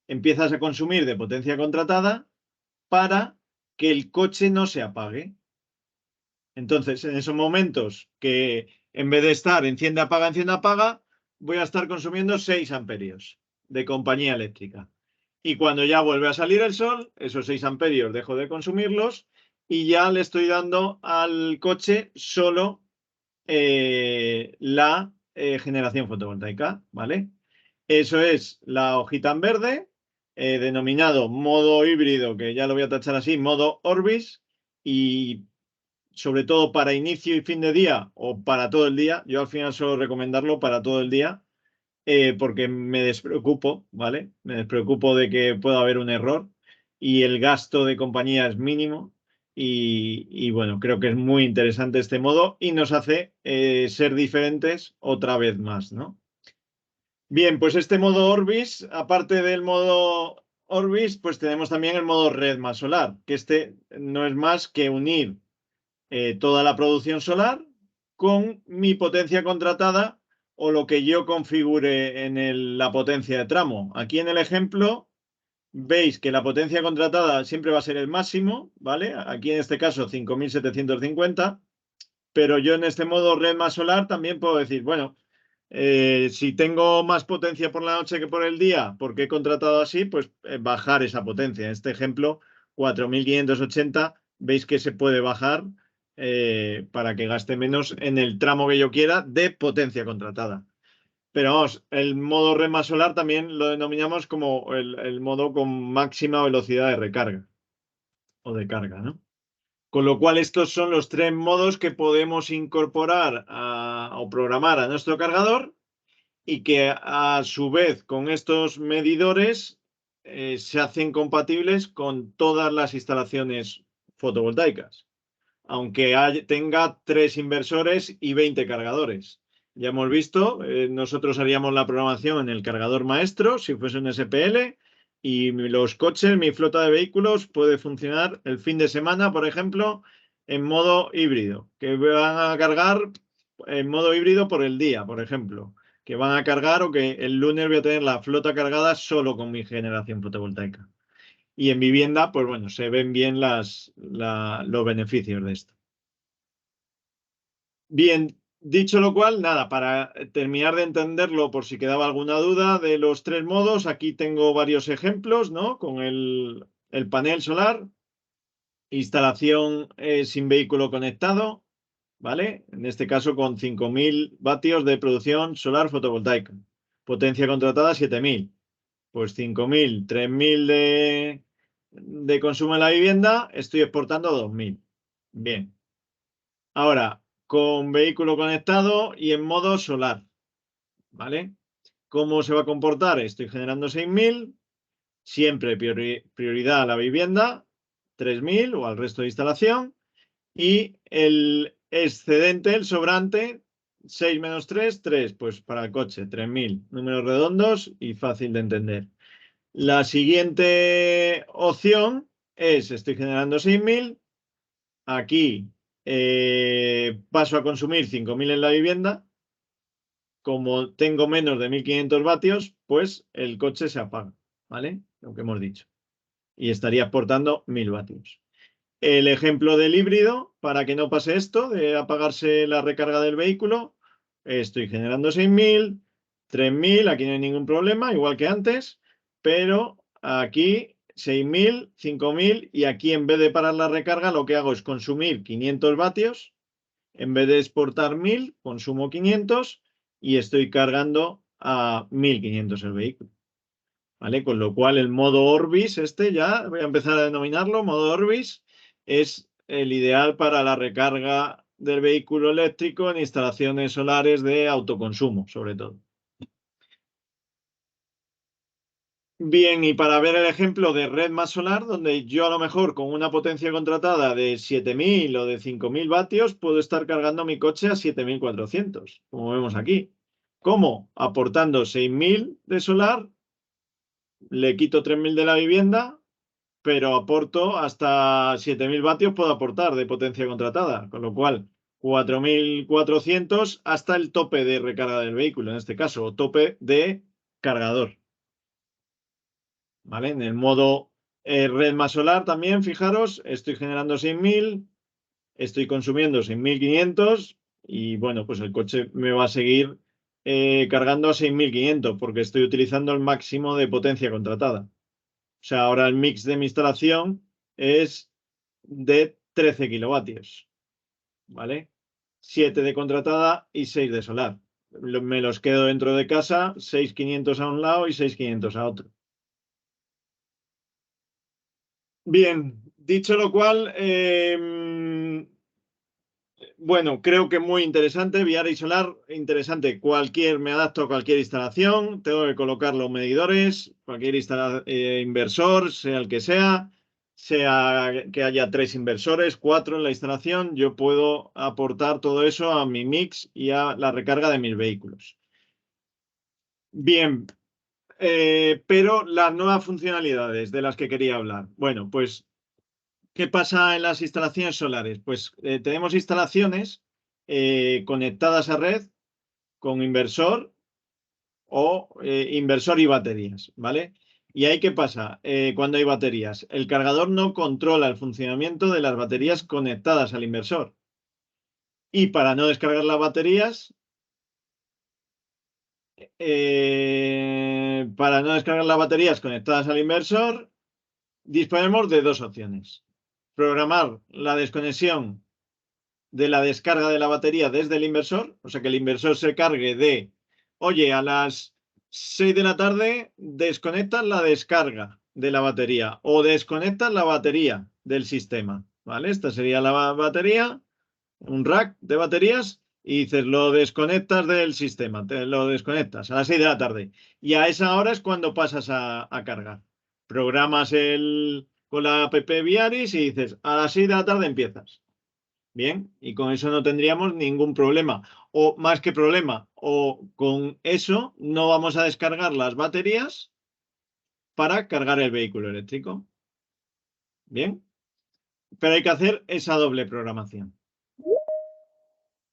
empiezas a consumir de potencia contratada para que el coche no se apague. Entonces, en esos momentos que en vez de estar enciende, apaga, voy a estar consumiendo 6 amperios de compañía eléctrica. Y cuando ya vuelve a salir el sol, esos 6 amperios dejo de consumirlos y ya le estoy dando al coche solo la generación fotovoltaica, ¿vale? Eso es la hojita en verde. denominado modo híbrido, que ya lo voy a tachar así, modo Orbis, y sobre todo para inicio y fin de día o para todo el día. Yo al final suelo recomendarlo para todo el día, porque me despreocupo, ¿vale? Me despreocupo de que pueda haber un error y el gasto de compañía es mínimo. Y bueno, creo que es muy interesante este modo y nos hace ser diferentes otra vez más, ¿no? Bien, pues este modo Orbis, aparte del modo Orbis, pues tenemos también el modo Red más Solar, que este no es más que unir toda la producción solar con mi potencia contratada o lo que yo configure en la potencia de tramo. Aquí en el ejemplo veis que la potencia contratada siempre va a ser el máximo, ¿vale? Aquí en este caso 5.750, pero yo en este modo Red más Solar también puedo decir, bueno, si tengo más potencia por la noche que por el día, porque he contratado así, pues bajar esa potencia. En este ejemplo, 4.580, veis que se puede bajar para que gaste menos en el tramo que yo quiera de potencia contratada. Pero vamos, el modo Red más Solar también lo denominamos como el modo con máxima velocidad de recarga o de carga, ¿no? Con lo cual, estos son los tres modos que podemos incorporar o programar a nuestro cargador y que a su vez con estos medidores se hacen compatibles con todas las instalaciones fotovoltaicas, aunque tenga 3 inversores y 20 cargadores. Ya hemos visto, nosotros haríamos la programación en el cargador maestro, si fuese un SPL, y los coches, mi flota de vehículos puede funcionar el fin de semana, por ejemplo, en modo híbrido, que van a cargar en modo híbrido por el día, por ejemplo, que van a cargar o que el lunes voy a tener la flota cargada solo con mi generación fotovoltaica. Y en vivienda, pues bueno, se ven bien los beneficios de esto. Bien, dicho lo cual, nada, para terminar de entenderlo, por si quedaba alguna duda de los tres modos, aquí tengo varios ejemplos, ¿no? Con el panel solar, instalación sin vehículo conectado, ¿vale? En este caso con 5.000 vatios de producción solar fotovoltaica. Potencia contratada 7.000. Pues 5.000, 3.000 de consumo en la vivienda, estoy exportando 2.000. Bien. Ahora, con vehículo conectado y en modo solar, ¿vale? ¿Cómo se va a comportar? Estoy generando 6.000, siempre prioridad a la vivienda, 3.000 o al resto de instalación, y el excedente, el sobrante, 6 menos 3, 3, pues para el coche, 3.000, números redondos y fácil de entender. La siguiente opción es, estoy generando 6.000, aquí paso a consumir 5.000 en la vivienda. Como tengo menos de 1.500 vatios, pues el coche se apaga, ¿vale? Lo que hemos dicho. Y estaría exportando 1.000 vatios. El ejemplo del híbrido, para que no pase esto de apagarse la recarga del vehículo, estoy generando 6.000, 3.000, aquí no hay ningún problema, igual que antes, pero aquí 6.000, 5.000 y aquí en vez de parar la recarga lo que hago es consumir 500 vatios, en vez de exportar 1.000, consumo 500 y estoy cargando a 1.500 el vehículo. ¿Vale? Con lo cual el modo Orbis, ya voy a empezar a denominarlo, modo Orbis, es el ideal para la recarga del vehículo eléctrico en instalaciones solares de autoconsumo, sobre todo. Bien, y para ver el ejemplo de red más solar, donde yo a lo mejor con una potencia contratada de 7.000 o de 5.000 vatios puedo estar cargando mi coche a 7.400, como vemos aquí. ¿Cómo? Aportando 6.000 de solar, le quito 3.000 de la vivienda, pero aporto hasta 7.000 vatios puedo aportar de potencia contratada, con lo cual 4.400 hasta el tope de recarga del vehículo, en este caso, o tope de cargador. ¿Vale? En el modo red más solar también, fijaros, estoy generando 6.000, estoy consumiendo 6.500 y bueno, pues el coche me va a seguir cargando a 6.500 porque estoy utilizando el máximo de potencia contratada. O sea, ahora el mix de mi instalación es de 13 kilovatios, ¿vale? 7 de contratada y 6 de solar. Me los quedo dentro de casa, 6.500 a un lado y 6.500 a otro. Bien, dicho lo cual, bueno, creo que muy interesante, Viari Solar, interesante. Me adapto a cualquier instalación, tengo que colocar los medidores, cualquier inversor, sea el que sea que haya 3 inversores, 4 en la instalación, yo puedo aportar todo eso a mi mix y a la recarga de mis vehículos. Bien, pero las nuevas funcionalidades de las que quería hablar. Bueno, pues ¿qué pasa en las instalaciones solares? Pues tenemos instalaciones conectadas a red con inversor o inversor y baterías, ¿vale? ¿Y ahí qué pasa cuando hay baterías? El cargador no controla el funcionamiento de las baterías conectadas al inversor. Y para no descargar las baterías, conectadas al inversor, disponemos de 2 opciones. Programar la desconexión de la descarga de la batería desde el inversor, o sea que el inversor se cargue de, oye, a las 6 de la tarde desconectas la descarga de la batería o desconectas la batería del sistema, ¿vale? Esta sería la batería, un rack de baterías y dices, lo desconectas del sistema, lo desconectas a las 6 de la tarde y a esa hora es cuando pasas a cargar. Programas con la app Viaris y dices, a las 6 de la tarde empiezas. Bien, y con eso no tendríamos ningún problema. O más que problema, o con eso no vamos a descargar las baterías para cargar el vehículo eléctrico. Bien, pero hay que hacer esa doble programación.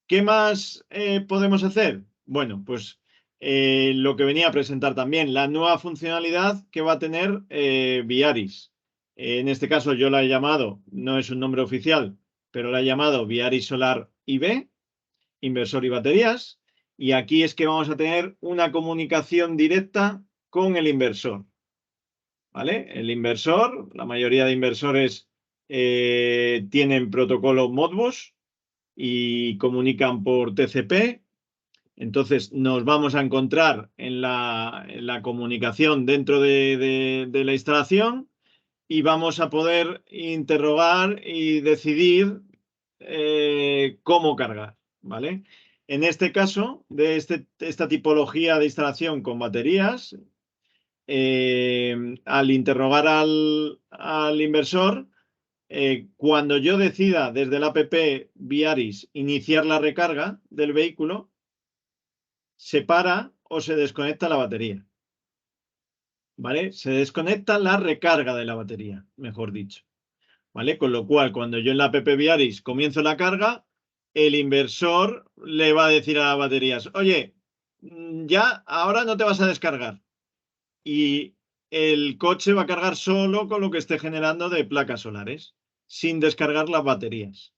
¿Qué más podemos hacer? Bueno, pues lo que venía a presentar también, la nueva funcionalidad que va a tener Viaris. En este caso yo la he llamado, no es un nombre oficial, pero la he llamado Viaris Solar IB, inversor y baterías. Y aquí es que vamos a tener una comunicación directa con el inversor. ¿Vale? El inversor, la mayoría de inversores tienen protocolo Modbus y comunican por TCP. Entonces nos vamos a encontrar en la comunicación dentro de la instalación y vamos a poder interrogar y decidir cómo cargar, ¿vale? En este caso, de esta tipología de instalación con baterías, al interrogar al inversor, cuando yo decida desde la app Viaris iniciar la recarga del vehículo, se para o se desconecta la batería. ¿Vale? Se desconecta la recarga de la batería, mejor dicho. ¿Vale? Con lo cual, cuando yo en la app Viaris comienzo la carga, el inversor le va a decir a las baterías, oye, ya ahora no te vas a descargar. Y el coche va a cargar solo con lo que esté generando de placas solares, sin descargar las baterías.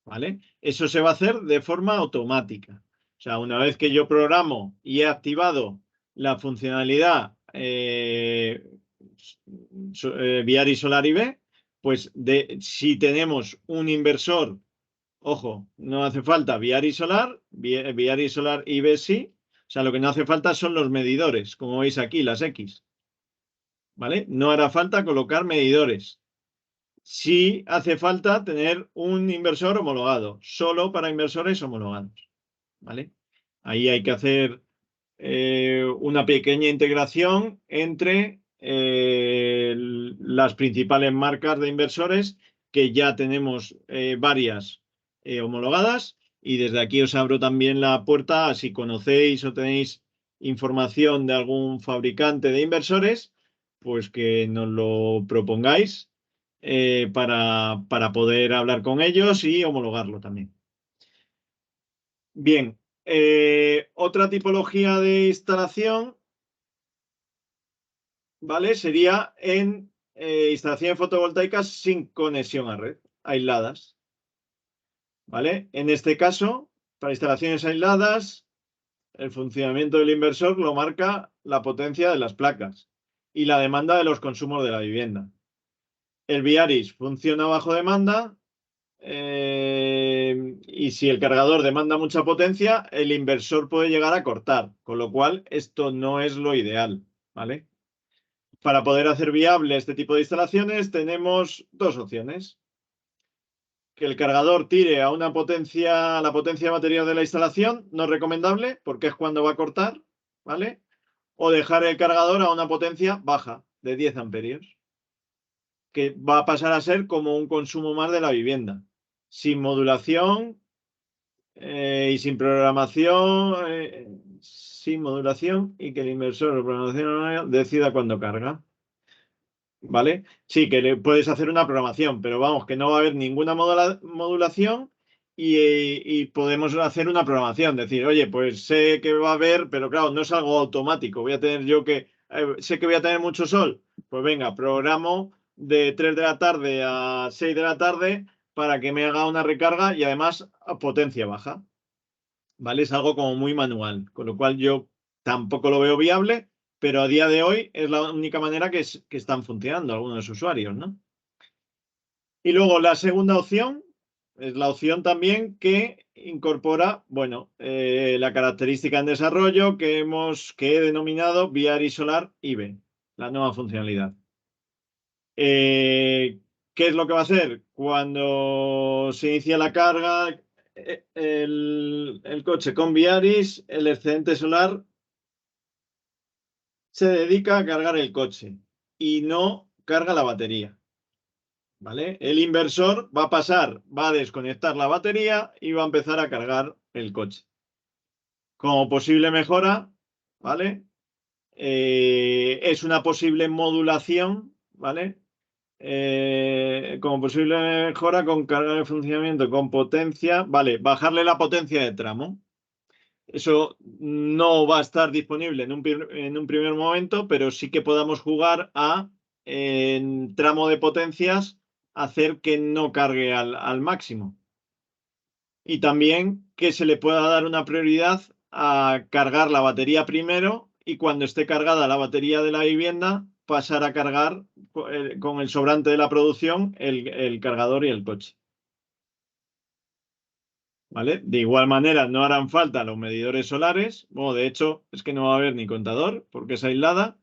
¿Vale? Eso se va a hacer de forma automática. O sea, una vez que yo programo y he activado la funcionalidad Viaris Solar IB, pues si tenemos un inversor, ojo, no hace falta Viaris Solar IB sí, o sea, lo que no hace falta son los medidores, como veis aquí, las X. ¿Vale? No hará falta colocar medidores. Sí hace falta tener un inversor homologado, solo para inversores homologados. ¿Vale? Ahí hay que hacer una pequeña integración entre las principales marcas de inversores, que ya tenemos varias homologadas, y desde aquí os abro también la puerta, si conocéis o tenéis información de algún fabricante de inversores, pues que nos lo propongáis para poder hablar con ellos y homologarlo también. Bien, otra tipología de instalación, ¿vale? Sería en instalaciones fotovoltaicas sin conexión a red, aisladas. ¿Vale? En este caso, para instalaciones aisladas, el funcionamiento del inversor lo marca la potencia de las placas y la demanda de los consumos de la vivienda. El Viaris funciona bajo demanda y si el cargador demanda mucha potencia, el inversor puede llegar a cortar, con lo cual esto no es lo ideal, ¿vale? para poder hacer viable este tipo de instalaciones tenemos dos opciones. Que el cargador tire a la potencia de batería de la instalación, no recomendable, porque es cuando va a cortar, ¿vale? O dejar el cargador a una potencia baja, de 10 amperios, que va a pasar a ser como un consumo más de la vivienda, sin modulación y sin programación, y que el inversor o programación decida cuándo carga. ¿Vale? Sí, que le puedes hacer una programación, pero vamos, que no va a haber ninguna modulación y podemos hacer una programación. Decir, oye, pues sé que va a haber, pero claro, no es algo automático. Voy a tener yo que, sé que voy a tener mucho sol. Pues venga, programo de 3 de la tarde a 6 de la tarde para que me haga una recarga y además a potencia baja. ¿Vale? Es algo como muy manual, con lo cual yo tampoco lo veo viable, pero a día de hoy es la única manera que están funcionando algunos usuarios, ¿no? Y luego la segunda opción es la opción también que incorpora, bueno, la característica en desarrollo que he denominado Viari Solar IB, la nueva funcionalidad. ¿Qué es lo que va a hacer? Cuando se inicia la carga, el coche con Viaris, el excedente solar se dedica a cargar el coche y no carga la batería. ¿Vale? El inversor va a desconectar la batería y va a empezar a cargar el coche. Como posible mejora, ¿vale? Es una posible modulación, ¿vale? Como posible mejora con carga de funcionamiento, con potencia, ¿vale? Bajarle la potencia de tramo. Eso no va a estar disponible en un primer momento, pero sí que podamos jugar en tramo de potencias, hacer que no cargue al máximo. Y también que se le pueda dar una prioridad a cargar la batería primero y cuando esté cargada la batería de la vivienda, pasar a cargar con el sobrante de la producción el cargador y el coche. ¿Vale? De igual manera, no harán falta los medidores solares. Bueno, de hecho, es que no va a haber ni contador porque es aislada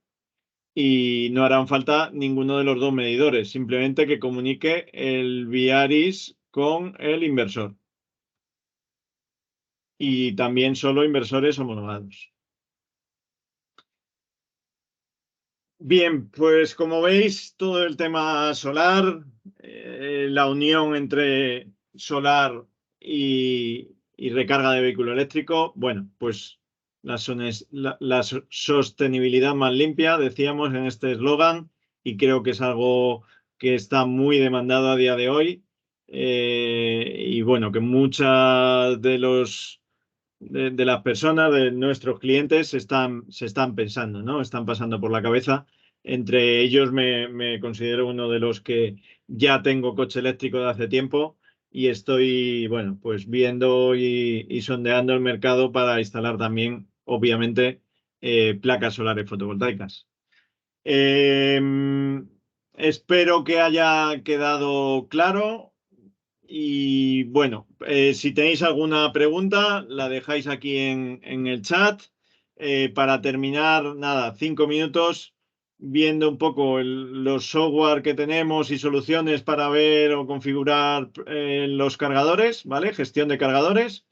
y no harán falta ninguno de los dos medidores. Simplemente que comunique el Viaris con el inversor. Y también solo inversores homologados. Bien, pues como veis, todo el tema solar, la unión entre solar y recarga de vehículo eléctrico, bueno, pues la sostenibilidad más limpia, decíamos en este eslogan, y creo que es algo que está muy demandado a día de hoy. Y bueno, que muchas de las personas, de nuestros clientes, se están pensando, ¿no? Están pasando por la cabeza. Entre ellos me considero uno de los que ya tengo coche eléctrico de hace tiempo y estoy, bueno, pues viendo y sondeando el mercado para instalar también, obviamente, placas solares fotovoltaicas. Espero que haya quedado claro. Y bueno, si tenéis alguna pregunta, la dejáis aquí en el chat. Para terminar, nada, 5 minutos viendo un poco los software que tenemos y soluciones para ver o configurar los cargadores, ¿vale? Gestión de cargadores.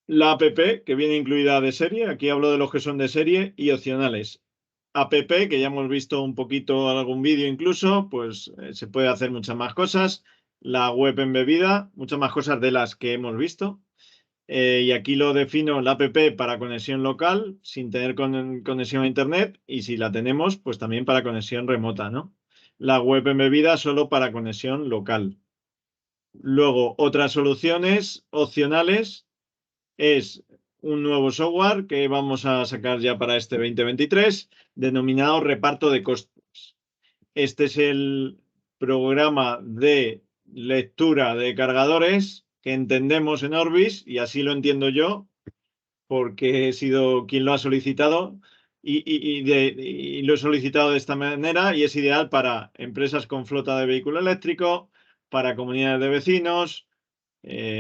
La app que viene incluida de serie, aquí hablo de los que son de serie y opcionales. App, que ya hemos visto un poquito algún vídeo incluso, pues se puede hacer muchas más cosas. La web embebida, muchas más cosas de las que hemos visto. Y aquí lo defino la app para conexión local, sin tener conexión a internet, y si la tenemos, pues también para conexión remota, ¿no? La web embebida solo para conexión local. Luego, otras soluciones opcionales es un nuevo software que vamos a sacar ya para este 2023, denominado reparto de costes. Este es el programa de lectura de cargadores que entendemos en Orbis, y así lo entiendo yo, porque he sido quien lo ha solicitado y lo he solicitado de esta manera, y es ideal para empresas con flota de vehículo eléctrico, para comunidades de vecinos,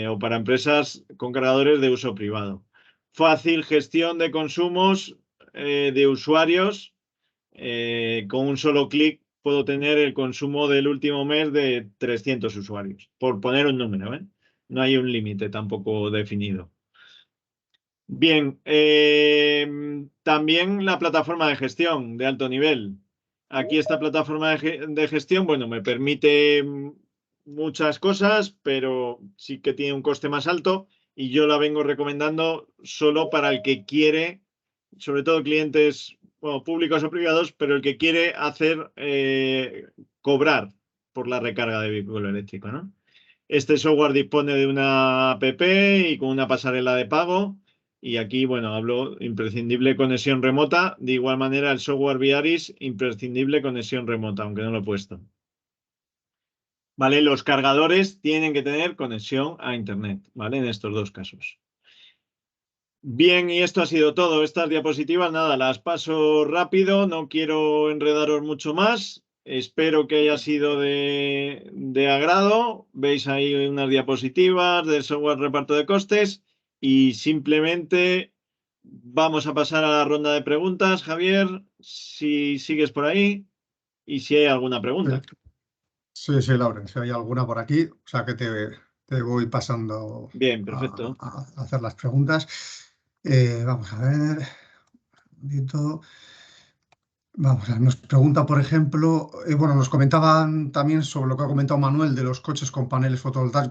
o para empresas con cargadores de uso privado. Fácil gestión de consumos de usuarios, con un solo clic puedo tener el consumo del último mes de 300 usuarios, por poner un número, ¿eh? No hay un límite tampoco definido. Bien, también la plataforma de gestión de alto nivel. Aquí esta plataforma de gestión, bueno, me permite muchas cosas, pero sí que tiene un coste más alto y yo la vengo recomendando solo para el que quiere, sobre todo clientes, bueno, públicos o privados, pero el que quiere hacer cobrar por la recarga de vehículo eléctrico, ¿no? Este software dispone de una app y con una pasarela de pago. Y aquí, bueno, hablo imprescindible conexión remota. De igual manera, el software Viaris, imprescindible conexión remota, aunque no lo he puesto. ¿Vale? Los cargadores tienen que tener conexión a Internet, ¿vale? En estos dos casos. Bien, y esto ha sido todo. Estas diapositivas, nada, las paso rápido, no quiero enredaros mucho más. Espero que haya sido de agrado. Veis ahí unas diapositivas del software reparto de costes y simplemente vamos a pasar a la ronda de preguntas, Javier, si sigues por ahí y si hay alguna pregunta. Sí, sí, Lauren, si hay alguna por aquí, o sea que te voy pasando Bien, perfecto. a hacer las preguntas. Vamos a ver. Un momentito. Vamos a ver, nos pregunta, por ejemplo, bueno, nos comentaban también sobre lo que ha comentado Manuel de los coches con paneles fotovoltaicos.